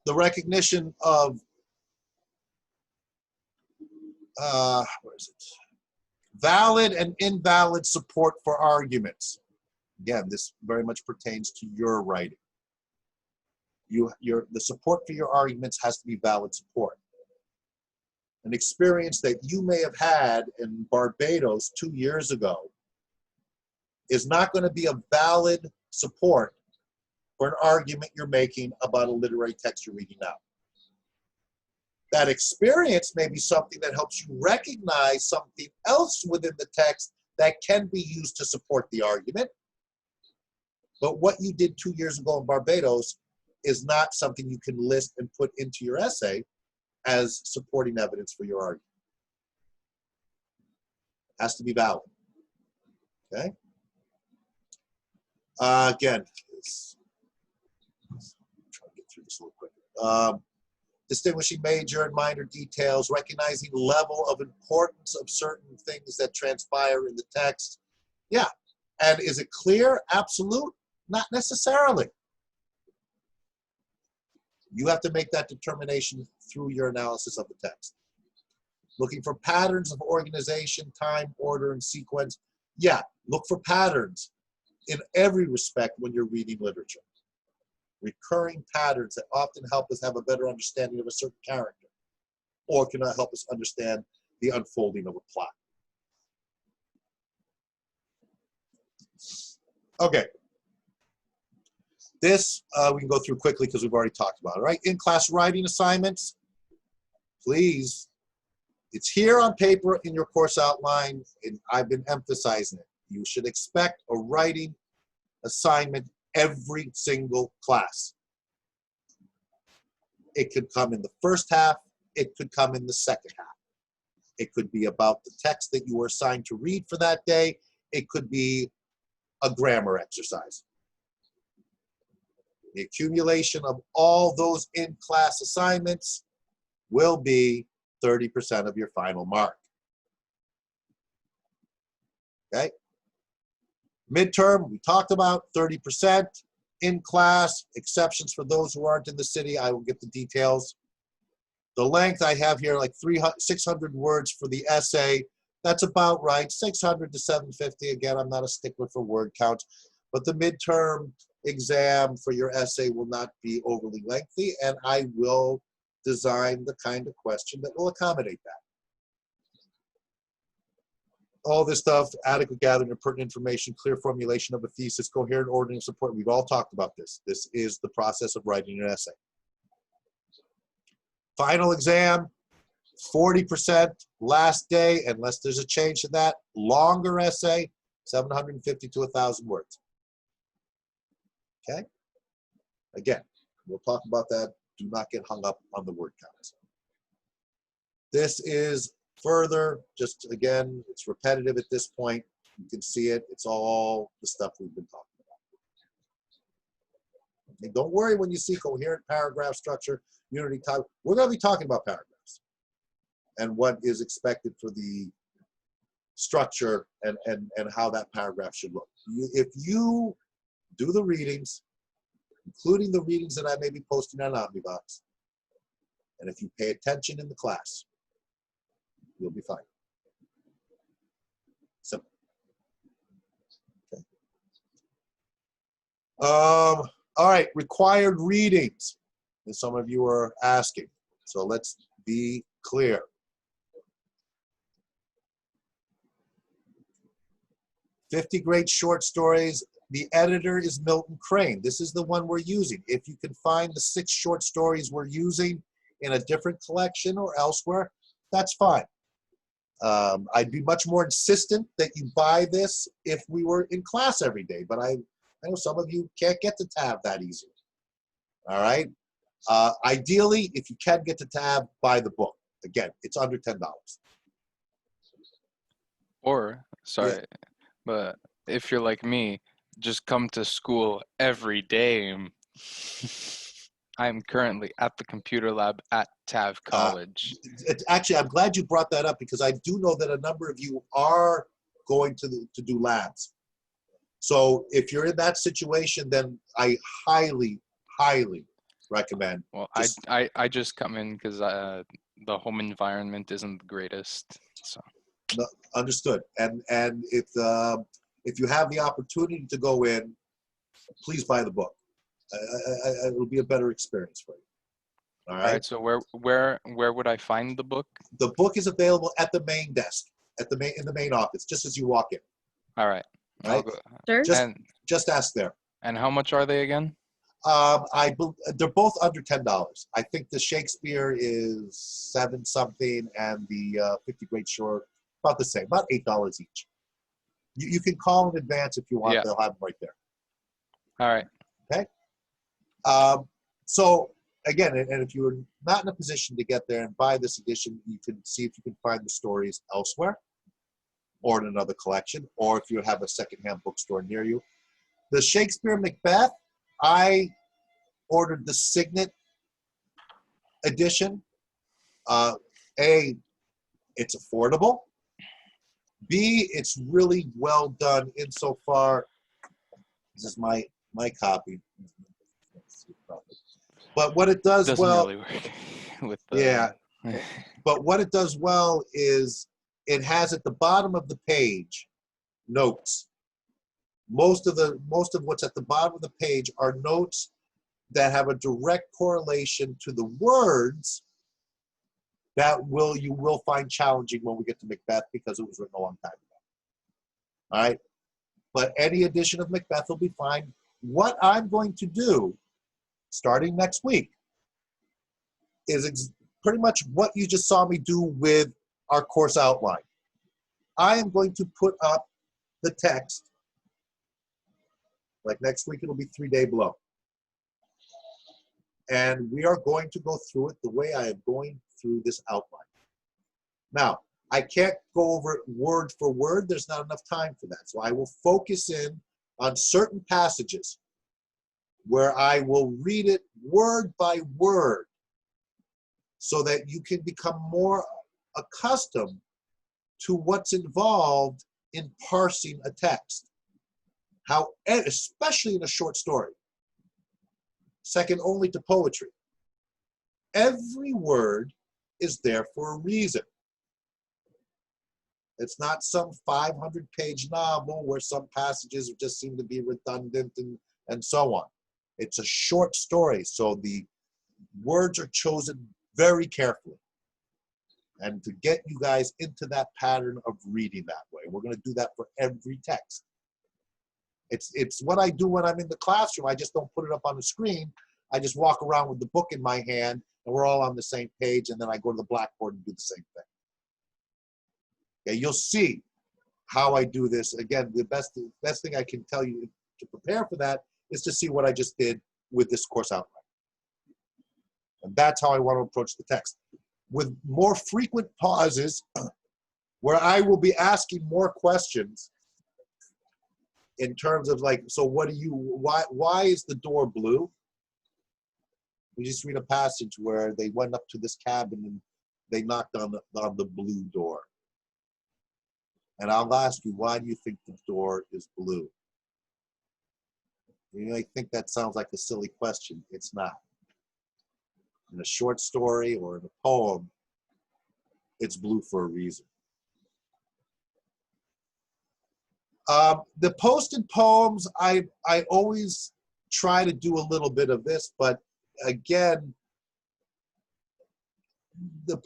The recognition of where is it? Valid and invalid support for arguments. Again, this very much pertains to your writing. The support for your arguments has to be valid support. An experience that you may have had in Barbados 2 years ago is not going to be a valid support for an argument you're making about a literary text you're reading now. That experience may be something that helps you recognize something else within the text that can be used to support the argument. But what you did 2 years ago in Barbados is not something you can list and put into your essay as supporting evidence for your argument. It has to be valid. Okay? Again, try to get through this a little quicker. Distinguishing major and minor details, recognizing level of importance of certain things that transpire in the text. Yeah. And is it clear? Absolute? Not necessarily. You have to make that determination through your analysis of the text. Looking for patterns of organization, time, order, and sequence. Yeah, look for patterns in every respect when you're reading literature. Recurring patterns that often help us have a better understanding of a certain character, or can help us understand the unfolding of a plot. Okay. This we can go through quickly because we've already talked about it, right? In-class writing assignments, please. It's here on paper in your course outline, and I've been emphasizing it. You should expect a writing assignment every single class. It could come in the first half. It could come in the second half. It could be about the text that you were assigned to read for that day. It could be a grammar exercise. The accumulation of all those in-class assignments will be 30% of your final mark. Okay? Midterm, we talked about 30%. In class, exceptions for those who aren't in the city, I will get the details. The length I have here, like 600 words for the essay. That's about right, 600 to 750. Again, I'm not a stickler for word count, but the midterm exam for your essay will not be overly lengthy, and I will design the kind of question that will accommodate that. All this stuff, adequate gathering of pertinent information, clear formulation of a thesis, coherent ordering of support. We've all talked about this. This is the process of writing an essay. Final exam, 40% last day, unless there's a change to that. Longer essay, 750 to 1,000 words. Okay? Again, we'll talk about that. Do not get hung up on the word counts. This is further, just again, it's repetitive at this point. You can see it. It's all the stuff we've been talking about. And don't worry when you see coherent paragraph structure, unity type. We're going to be talking about paragraphs and what is expected for the structure and how that paragraph should look. If you do the readings, including the readings that I may be posting on Omnivox, and if you pay attention in the class, you'll be fine. Simple. Okay. All right, required readings. And some of you are asking. So let's be clear. "50 Great Short Stories." The editor is Milton Crane. This is the one we're using. If you can find the 6 short stories we're using in a different collection or elsewhere, that's fine. I'd be much more insistent that you buy this if we were in class every day, but I know some of you can't get to tab that easily. All right. Ideally, if you can get to tab, buy the book. Again, it's under $10. Or, sorry, but if you're like me, just come to school every day. I'm currently at the computer lab at TAV College. Actually, I'm glad you brought that up because I do know that a number of you are going to do labs. So if you're in that situation, then I highly, highly recommend. Well, I just come in because the home environment isn't the greatest. So No, understood. And if you have the opportunity to go in, please buy the book. It'll be a better experience for you. All right. all right. So where would I find the book? The book is available at the main desk, in the main office, just as you walk in. All right. I'll Right. go. Sure. Just ask there. And how much are they again? They're both under $10. I think the Shakespeare is 7 something, and the 50 Great Short about the same, about $8 each. You can call in advance if you want. Yeah. They'll have them right there. All right. So again, and if you're not in a position to get there and buy this edition, you can see if you can find the stories elsewhere or in another collection, or if you have a secondhand bookstore near you. The Shakespeare Macbeth, I ordered the Signet edition. A, it's affordable. B, it's really well done insofar. This is my copy. But what it does Doesn't well, really work with the, yeah. But what it does well is it has at the bottom of the page notes. Most of what's at the bottom of the page are notes that have a direct correlation to the words that you will find challenging when we get to Macbeth because it was written a long time ago. All right? But any edition of Macbeth will be fine. What I'm going to do, starting next week, is pretty much what you just saw me do with our course outline. I am going to put up the text. Like next week, it'll be 3 Day Blow. And we are going to go through it the way I am going through this outline. Now, I can't go over it word for word. There's not enough time for that. So I will focus in on certain passages where I will read it word by word so that you can become more accustomed to what's involved in parsing a text. How, especially in a short story, second only to poetry. Every word is there for a reason. It's not some 500-page novel where some passages just seem to be redundant and so on. It's a short story, so the words are chosen very carefully. And to get you guys into that pattern of reading that way. We're going to do that for every text. It's what I do when I'm in the classroom. I just don't put it up on the screen. I just walk around with the book in my hand, and we're all on the same page, and then I go to the blackboard and do the same thing. Okay, you'll see how I do this. Again, the best thing I can tell you to prepare for that is to see what I just did with this course outline. And that's how I want to approach the text. With more frequent pauses, where I will be asking more questions in terms of like, so what do you, why is the door blue? We just read a passage where they went up to this cabin and they knocked on the blue door. And I'll ask you, why do you think the door is blue? You might think that sounds like a silly question. It's not. In a short story or in a poem, it's blue for a reason. The posted poems, I always try to do a little bit of this, but again, the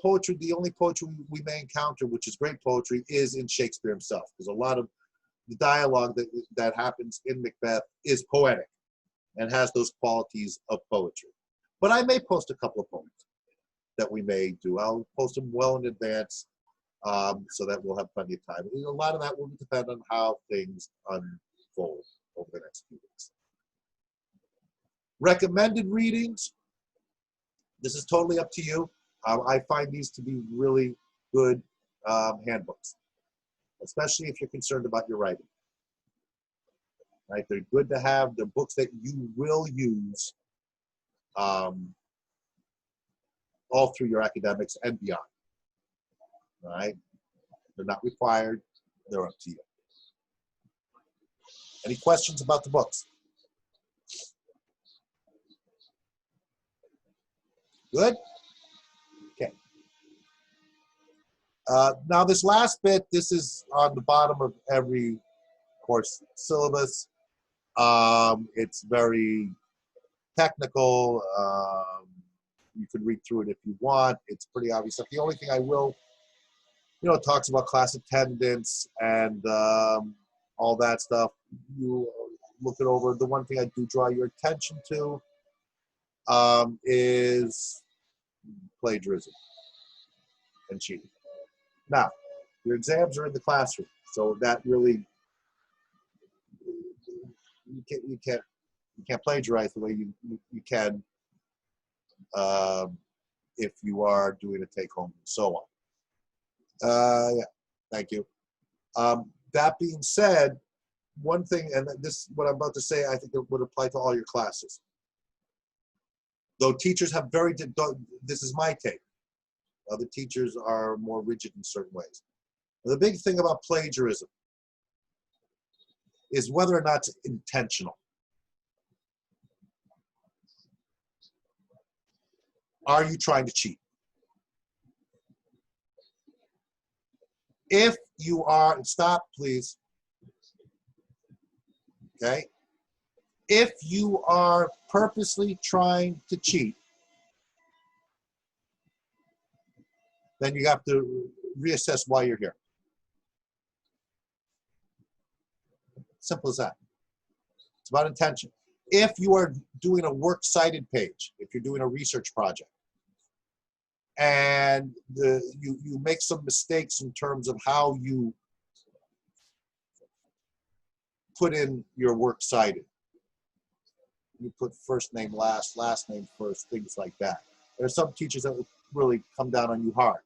poetry, the only poetry we may encounter, which is great poetry, is in Shakespeare himself, because a lot of the dialogue that happens in Macbeth is poetic and has those qualities of poetry. But I may post a couple of poems that we may do. I'll post them well in advance so that we'll have plenty of time. And a lot of that will depend on how things unfold over the next few weeks. Recommended readings. This is totally up to you. I find these to be really good handbooks, especially if you're concerned about your writing. Right? They're good to have. They're books that you will use all through your academics and beyond. All right? They're not required. They're up to you. Any questions about the books? Good? Okay. Now this last bit, this is on the bottom of every course syllabus. It's very technical. You can read through it if you want. It's pretty obvious stuff. The only thing I will, it talks about class attendance and all that stuff. You look it over. The one thing I do draw your attention to is plagiarism and cheating. Now, your exams are in the classroom, so that really you can't plagiarize the way you can if you are doing a take home and so on. Yeah, thank you. That being said, one thing, and this what I'm about to say, I think it would apply to all your classes. Though teachers have this is my take. Other teachers are more rigid in certain ways. The big thing about plagiarism is whether or not it's intentional. Are you trying to cheat? If you are, stop please. Okay? If you are purposely trying to cheat, then you have to reassess why you're here. Simple as that. It's about intention. If you are doing a works cited page, if you're doing a research project, and you make some mistakes in terms of how you put in your works cited. You put first name last, last name first, things like that. There are some teachers that will really come down on you hard.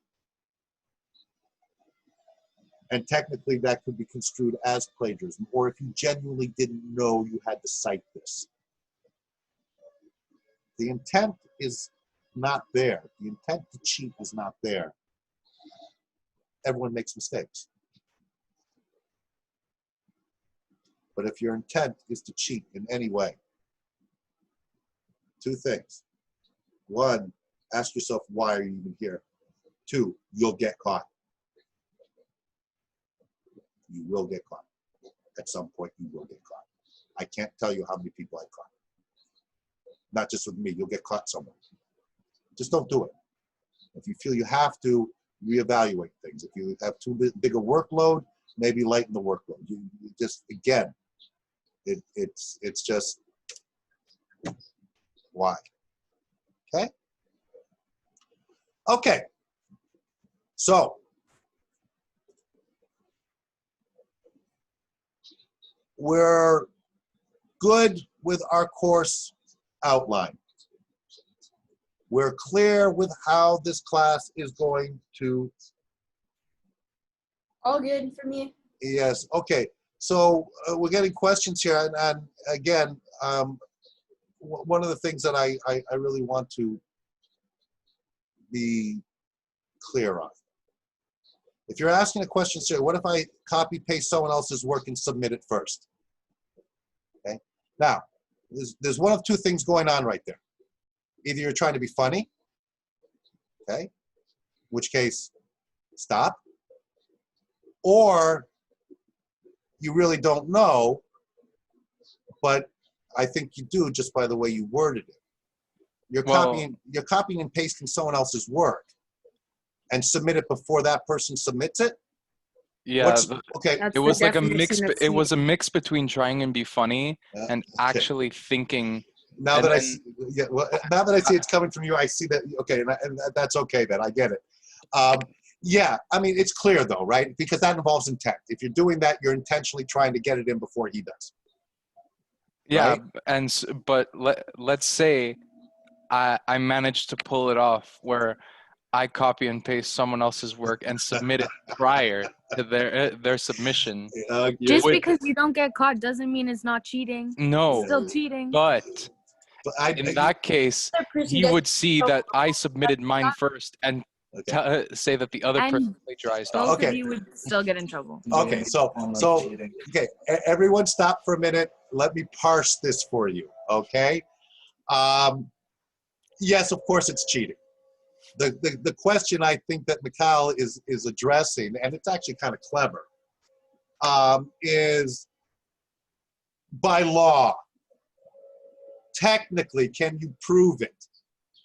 And technically that could be construed as plagiarism, or if you genuinely didn't know you had to cite this. The intent is not there. The intent to cheat is not there. Everyone makes mistakes. But if your intent is to cheat in any way, two things. One, ask yourself, why are you even here? Two, you'll get caught. You will get caught. At some point, you will get caught. I can't tell you how many people I've caught. Not just with me, you'll get caught somewhere. Just don't do it. If you feel you have to, reevaluate things. If you have too big a workload, maybe lighten the workload. You just, again, it's just, why? Okay? Okay. So, we're good with our course outline. We're clear with how this class is going to. All good for me. Yes, okay. So we're getting questions here, and again, one of the things that I really want to be clear on. If you're asking a question, sir, what if I copy paste someone else's work and submit it first? Okay. Now, there's one of two things going on right there. Either you're trying to be funny, okay, in which case, stop, or you really don't know, but I think you do just by the way you worded it. You're copying and pasting someone else's work and submit it before that person submits it. Yeah, okay. It was like a mix. It was a mix between trying and be funny and actually thinking. Now that I see, now that I see it's coming from you, I see that. Okay, and that's okay. Then I get it. Yeah, I mean, it's clear though, right? Because that involves intent. If you're doing that, you're intentionally trying to get it in before he does. Yeah, Right? but let's say I managed to pull it off where I copy and paste someone else's work and submit it prior to their submission. Just Would- because you don't get caught doesn't mean it's not cheating. It's No, still cheating. but in that case, The person he gets would see in that trouble. I submitted mine first and Okay. say that the other And person plagiarized both off. Okay. of you would still get in trouble. Okay, okay, everyone stop for a minute. Let me parse this for you, okay? Yes, of course it's cheating. The question I think that Mikhail is addressing, and it's actually kind of clever, is by law, technically, can you prove it?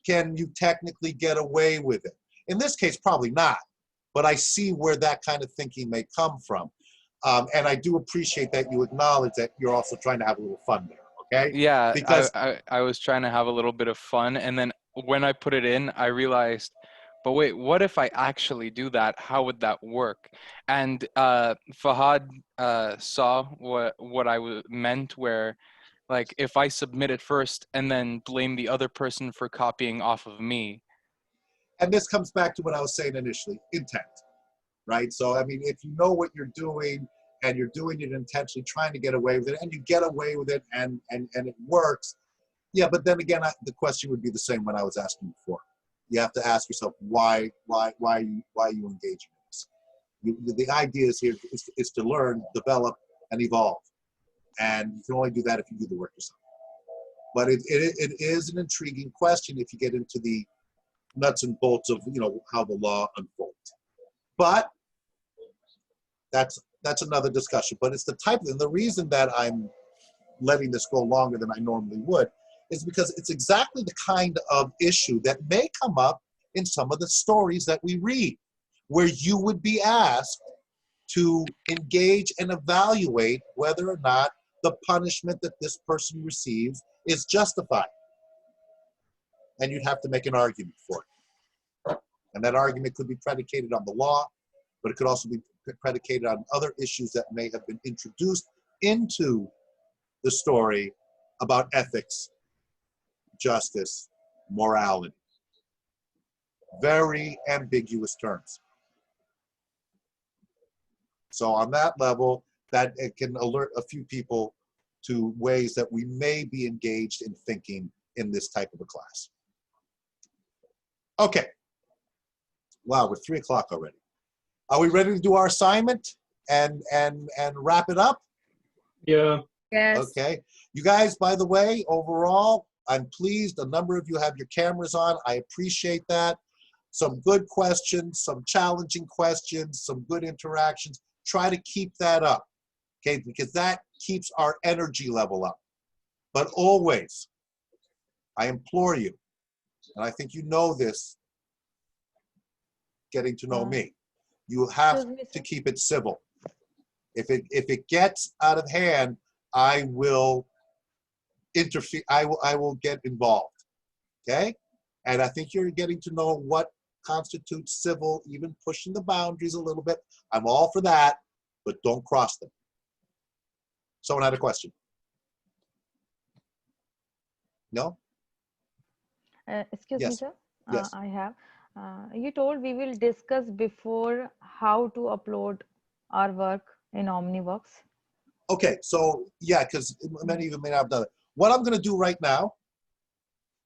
Can you technically get away with it? In this case, probably not, but I see where that kind of thinking may come from. And I do appreciate that you acknowledge that you're also trying to have a little fun there, okay? Yeah, Because I was trying to have a little bit of fun, and then when I put it in, I realized, but wait, what if I actually do that? How would that work? And Fahad saw what I meant, where like if I submit it first and then blame the other person for copying off of me. and this comes back to what I was saying initially, intent, right? So, I mean, if you know what you're doing and you're doing it intentionally, trying to get away with it, and you get away with it and it works, yeah, but then again, the question would be the same when I was asking before. You have to ask yourself, why are you engaging in this? The idea is here is to learn, develop, and evolve. And you can only do that if you do the work yourself. But it is an intriguing question if you get into the nuts and bolts of how the law unfolds. But that's another discussion. But it's the type of, and the reason that I'm letting this go longer than I normally would is because it's exactly the kind of issue that may come up in some of the stories that we read, where you would be asked to engage and evaluate whether or not the punishment that this person receives is justified. And you'd have to make an argument for it. And that argument could be predicated on the law, but it could also be predicated on other issues that may have been introduced into the story about ethics, justice, morality. Very ambiguous terms. So on that level, that it can alert a few people to ways that we may be engaged in thinking in this type of a class. Okay. Wow, we're 3 o'clock already. Are we ready to do our assignment and wrap it up? Yeah. Yes. Okay. You guys, by the way, overall, I'm pleased. A number of you have your cameras on. I appreciate that. Some good questions, some challenging questions, some good interactions. Try to keep that up, okay? Because that keeps our energy level up. But always, I implore you, and I think you know this, getting to know me, you have Excuse me, to sir. keep it civil. If it gets out of hand, I will interfere. I will get involved. Okay, and I think you're getting to know what constitutes civil, even pushing the boundaries a little bit. I'm all for that, but don't cross them. Someone had a question? No? Excuse me, Yes. sir. Yes. I have. You told we will discuss before how to upload our work in Omnivox. Okay, so yeah, because many of you may not have done it. What I'm going to do right now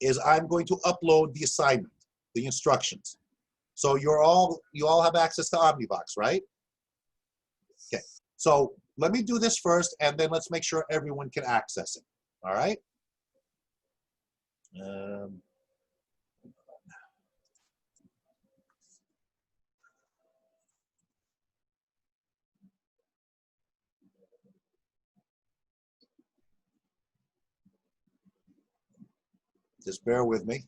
is I'm going to upload the assignment, the instructions. So you all have access to Omnivox, right? Okay, so let me do this first, and then let's make sure everyone can access it. All right? Just bear with me.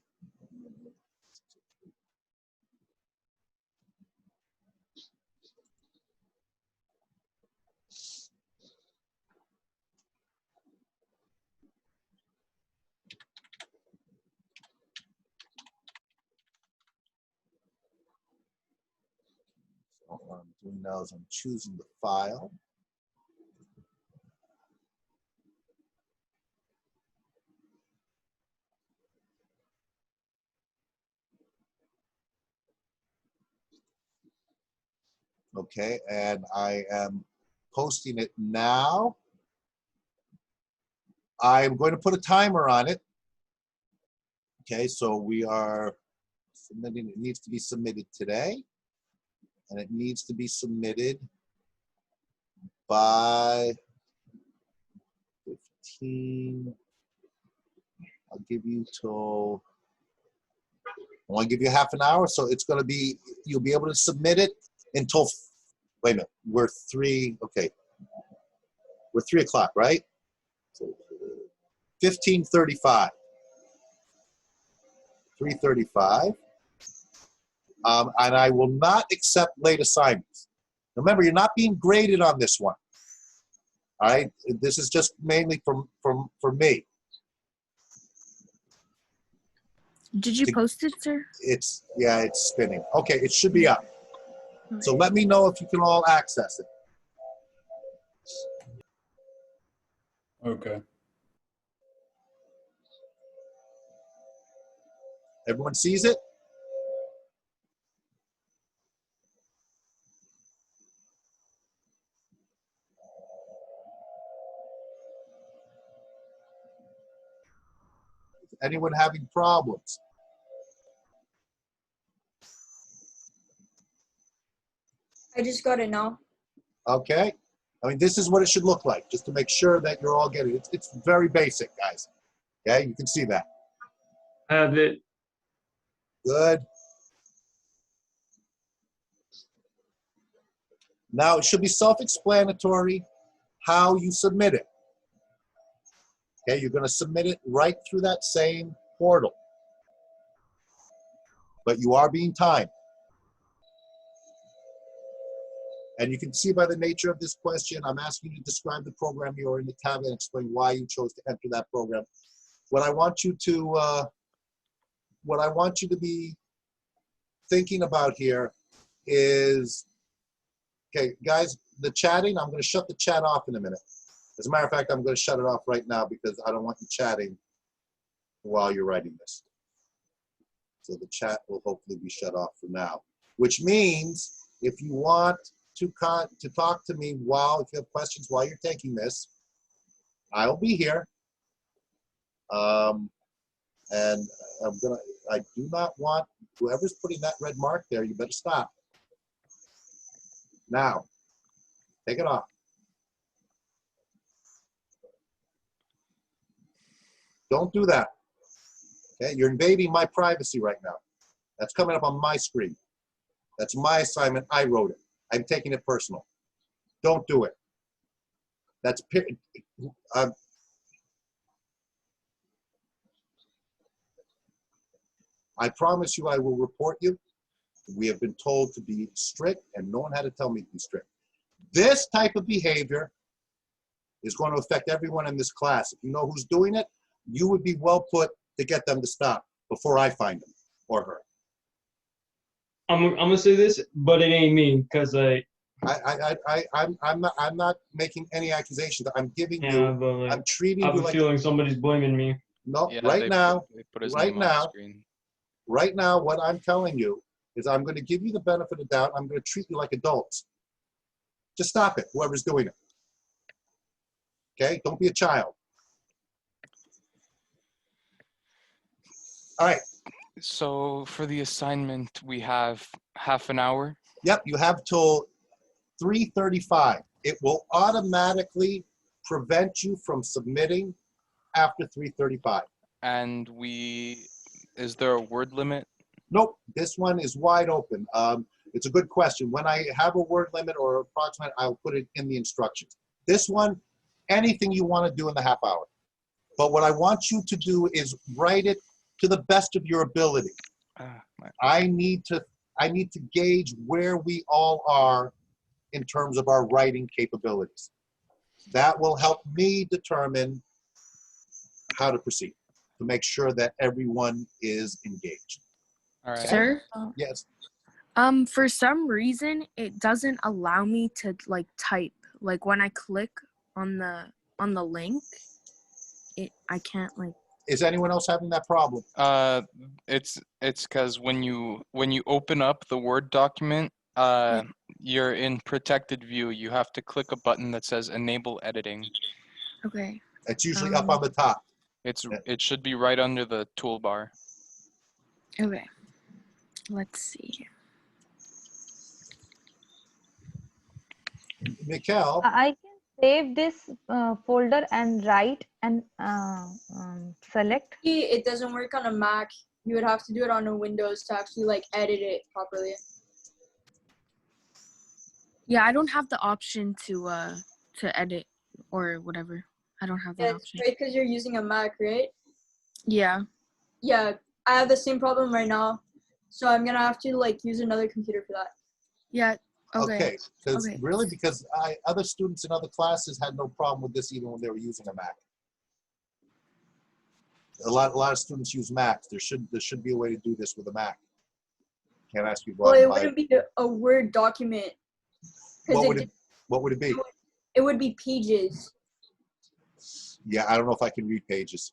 what I'm doing now is I'm choosing the file. Okay, and I am posting it now. I'm going to put a timer on it. Okay, so we are submitting, it needs to be submitted today, and it needs to be submitted by 15. I'll give you till, I want to give you half an hour, so it's going to be, you'll be able to submit it until, wait a minute, we're 3 o'clock, right? So 15:35. 3:35. And I will not accept late assignments. Remember, you're not being graded on this one. All right, this is just mainly for me. Did you post it, sir? It's spinning. Okay, it should be up. So let me know if you can all access it. Okay. Everyone sees it? Is anyone having problems? I just got it now. Okay. I mean, this is what it should look like, just to make sure that you're all getting it. It's very basic, guys. Okay, you can see that. I have it. Good. Now, it should be self-explanatory how you submit it. Okay, you're going to submit it right through that same portal. But you are being timed. And you can see by the nature of this question, I'm asking you to describe the program you're in the tab and explain why you chose to enter that program. What I want you to be thinking about here is, okay, guys, the chatting, I'm going to shut the chat off in a minute. As a matter of fact, I'm going to shut it off right now because I don't want you chatting while you're writing this. So the chat will hopefully be shut off for now, which means if you want to talk to me if you have questions while you're taking this, I'll be here. And I do not want, whoever's putting that red mark there, you better stop. Now, take it off. Don't do that. Okay, you're invading my privacy right now. That's coming up on my screen. That's my assignment. I wrote it. I'm taking it personal. Don't do it. That's I promise you I will report you. We have been told to be strict, and no one had to tell me to be strict. This type of behavior is going to affect everyone in this class. If you know who's doing it, you would be well put to get them to stop before I find him or her. I'm gonna say this, but it ain't me, because I'm not making any accusations. I'm giving yeah, you, but like, I'm treating I have you a like, feeling somebody's blaming me. no, Yeah, right now, they put his right name on the now, screen. right now, what I'm telling you is I'm going to give you the benefit of the doubt. I'm going to treat you like adults. Just stop it, whoever's doing it. Okay, don't be a child. All right. So for the assignment, we have half an hour. Yep, you have till 3:35. It will automatically prevent you from submitting after 3:35. And is there a word limit? Nope, this one is wide open. It's a good question. When I have a word limit or approximate, I'll put it in the instructions. This one, anything you want to do in the half hour. But what I want you to do is write it to the best of your ability. I need to gauge where we all are in terms of our writing capabilities. That will help me determine how to proceed, to make sure that everyone is engaged. All right. Sir, Yes. For some reason, it doesn't allow me to like type. Like when I click on the link, I can't like. Is anyone else having that problem? It's because when you open up the Word document, you're in protected view. You have to click a button that says enable editing. Okay. It's usually up on the top. It should be right under the toolbar. Okay. Let's see. Mikkel, I can save this folder and write and select. It doesn't work on a Mac. You would have to do it on a Windows to actually like edit it properly. Yeah, I don't have the option to edit or whatever. I don't have that Yeah, option. right, because you're using a Mac, right? Yeah. Yeah, I have the same problem right now, so I'm gonna have to like use another computer for that. Yeah. Okay. Because Okay. really, because other students in other classes had no problem with this even when they were using a Mac. A lot of students use Macs. There should be a way to do this with a Mac. Can't ask you to go Well, out it and buy wouldn't be a Word document. What would it be? It would be pages. Yeah, I don't know if I can read pages.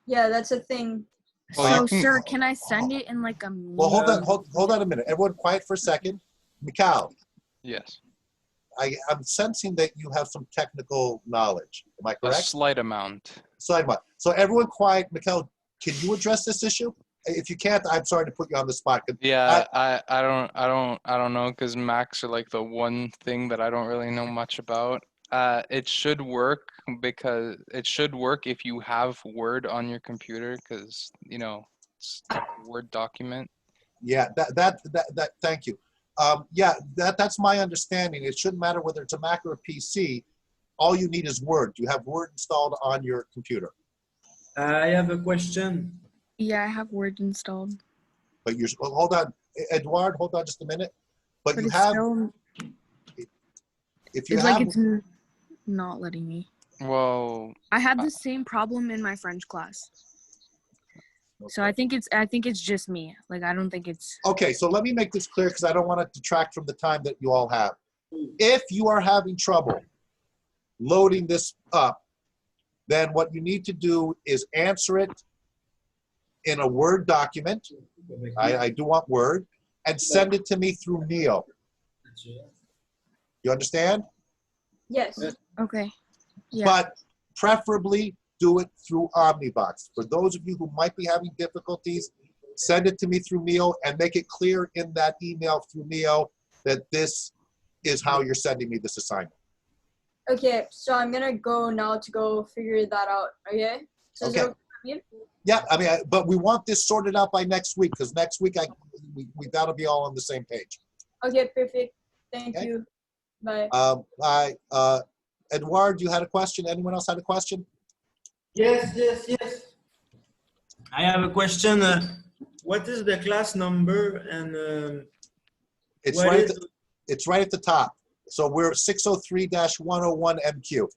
Yeah, that's a thing. So, sir, can I send it in like a? Well, hold on a minute. Everyone, quiet for a second. Mikal, Yes. I'm sensing that you have some technical knowledge. Am I A correct? slight amount. Slight amount. So everyone, quiet. Mikal, can you address this issue? If you can't, I'm sorry to put you on the spot. Yeah, I don't know, because Macs are like the one thing that I don't really know much about. It should work if you have Word on your computer, because it's a Word document. Yeah, that thank you. Yeah, that's my understanding. It shouldn't matter whether it's a Mac or a PC. All you need is Word. You have Word installed on your computer. I have a question. Yeah, I have Word installed. But hold on, Edward, hold on just a minute. But you it's have, still, if you it's have, like it's not letting me. Well, I had the same problem in my French class. So I think it's just me. Like I don't think it's. Okay, so let me make this clear because I don't want to detract from the time that you all have. If you are having trouble loading this up, then what you need to do is answer it in a Word document. I do want Word, and send it to me through Neo. You understand? Yes. Okay. Yeah. But preferably do it through Omnibox. For those of you who might be having difficulties, send it to me through Neo and make it clear in that email through Neo that this is how you're sending me this assignment. Okay, so I'm gonna go now to go figure that out. Okay. So Okay. is it okay with you? Yeah, I mean, but we want this sorted out by next week because next week we got to be all on the same page. Okay, perfect. Thank Okay. you. Bye. Edward, you had a question? Anyone else had a question? Yes. I have a question. What is the class number and It's what right. is- It's right at the top. So we're 603-101 MQ.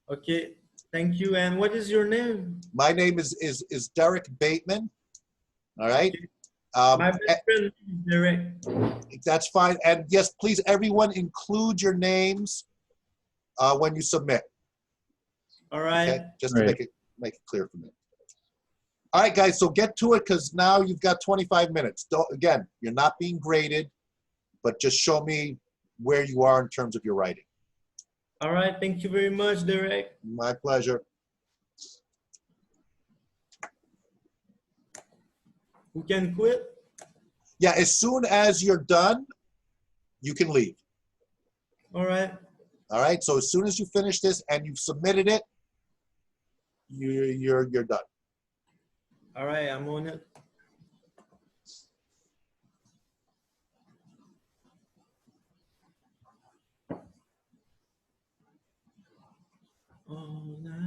Okay, thank you. And what is your name? My name is Derek Bateman. All right. My best friend is Derek. That's fine. And yes, please, everyone, include your names when you submit. All right. Okay? Just to make it clear for me. All right, guys. So get to it because now you've got 25 minutes. Again, you're not being graded, but just show me where you are in terms of your writing. All right. Thank you very much, Derek. My pleasure. We can quit. Yeah, as soon as you're done, you can leave. All right. All right. So as soon as you finish this and you've submitted it, you're done. All right. I'm on it. Oh, no.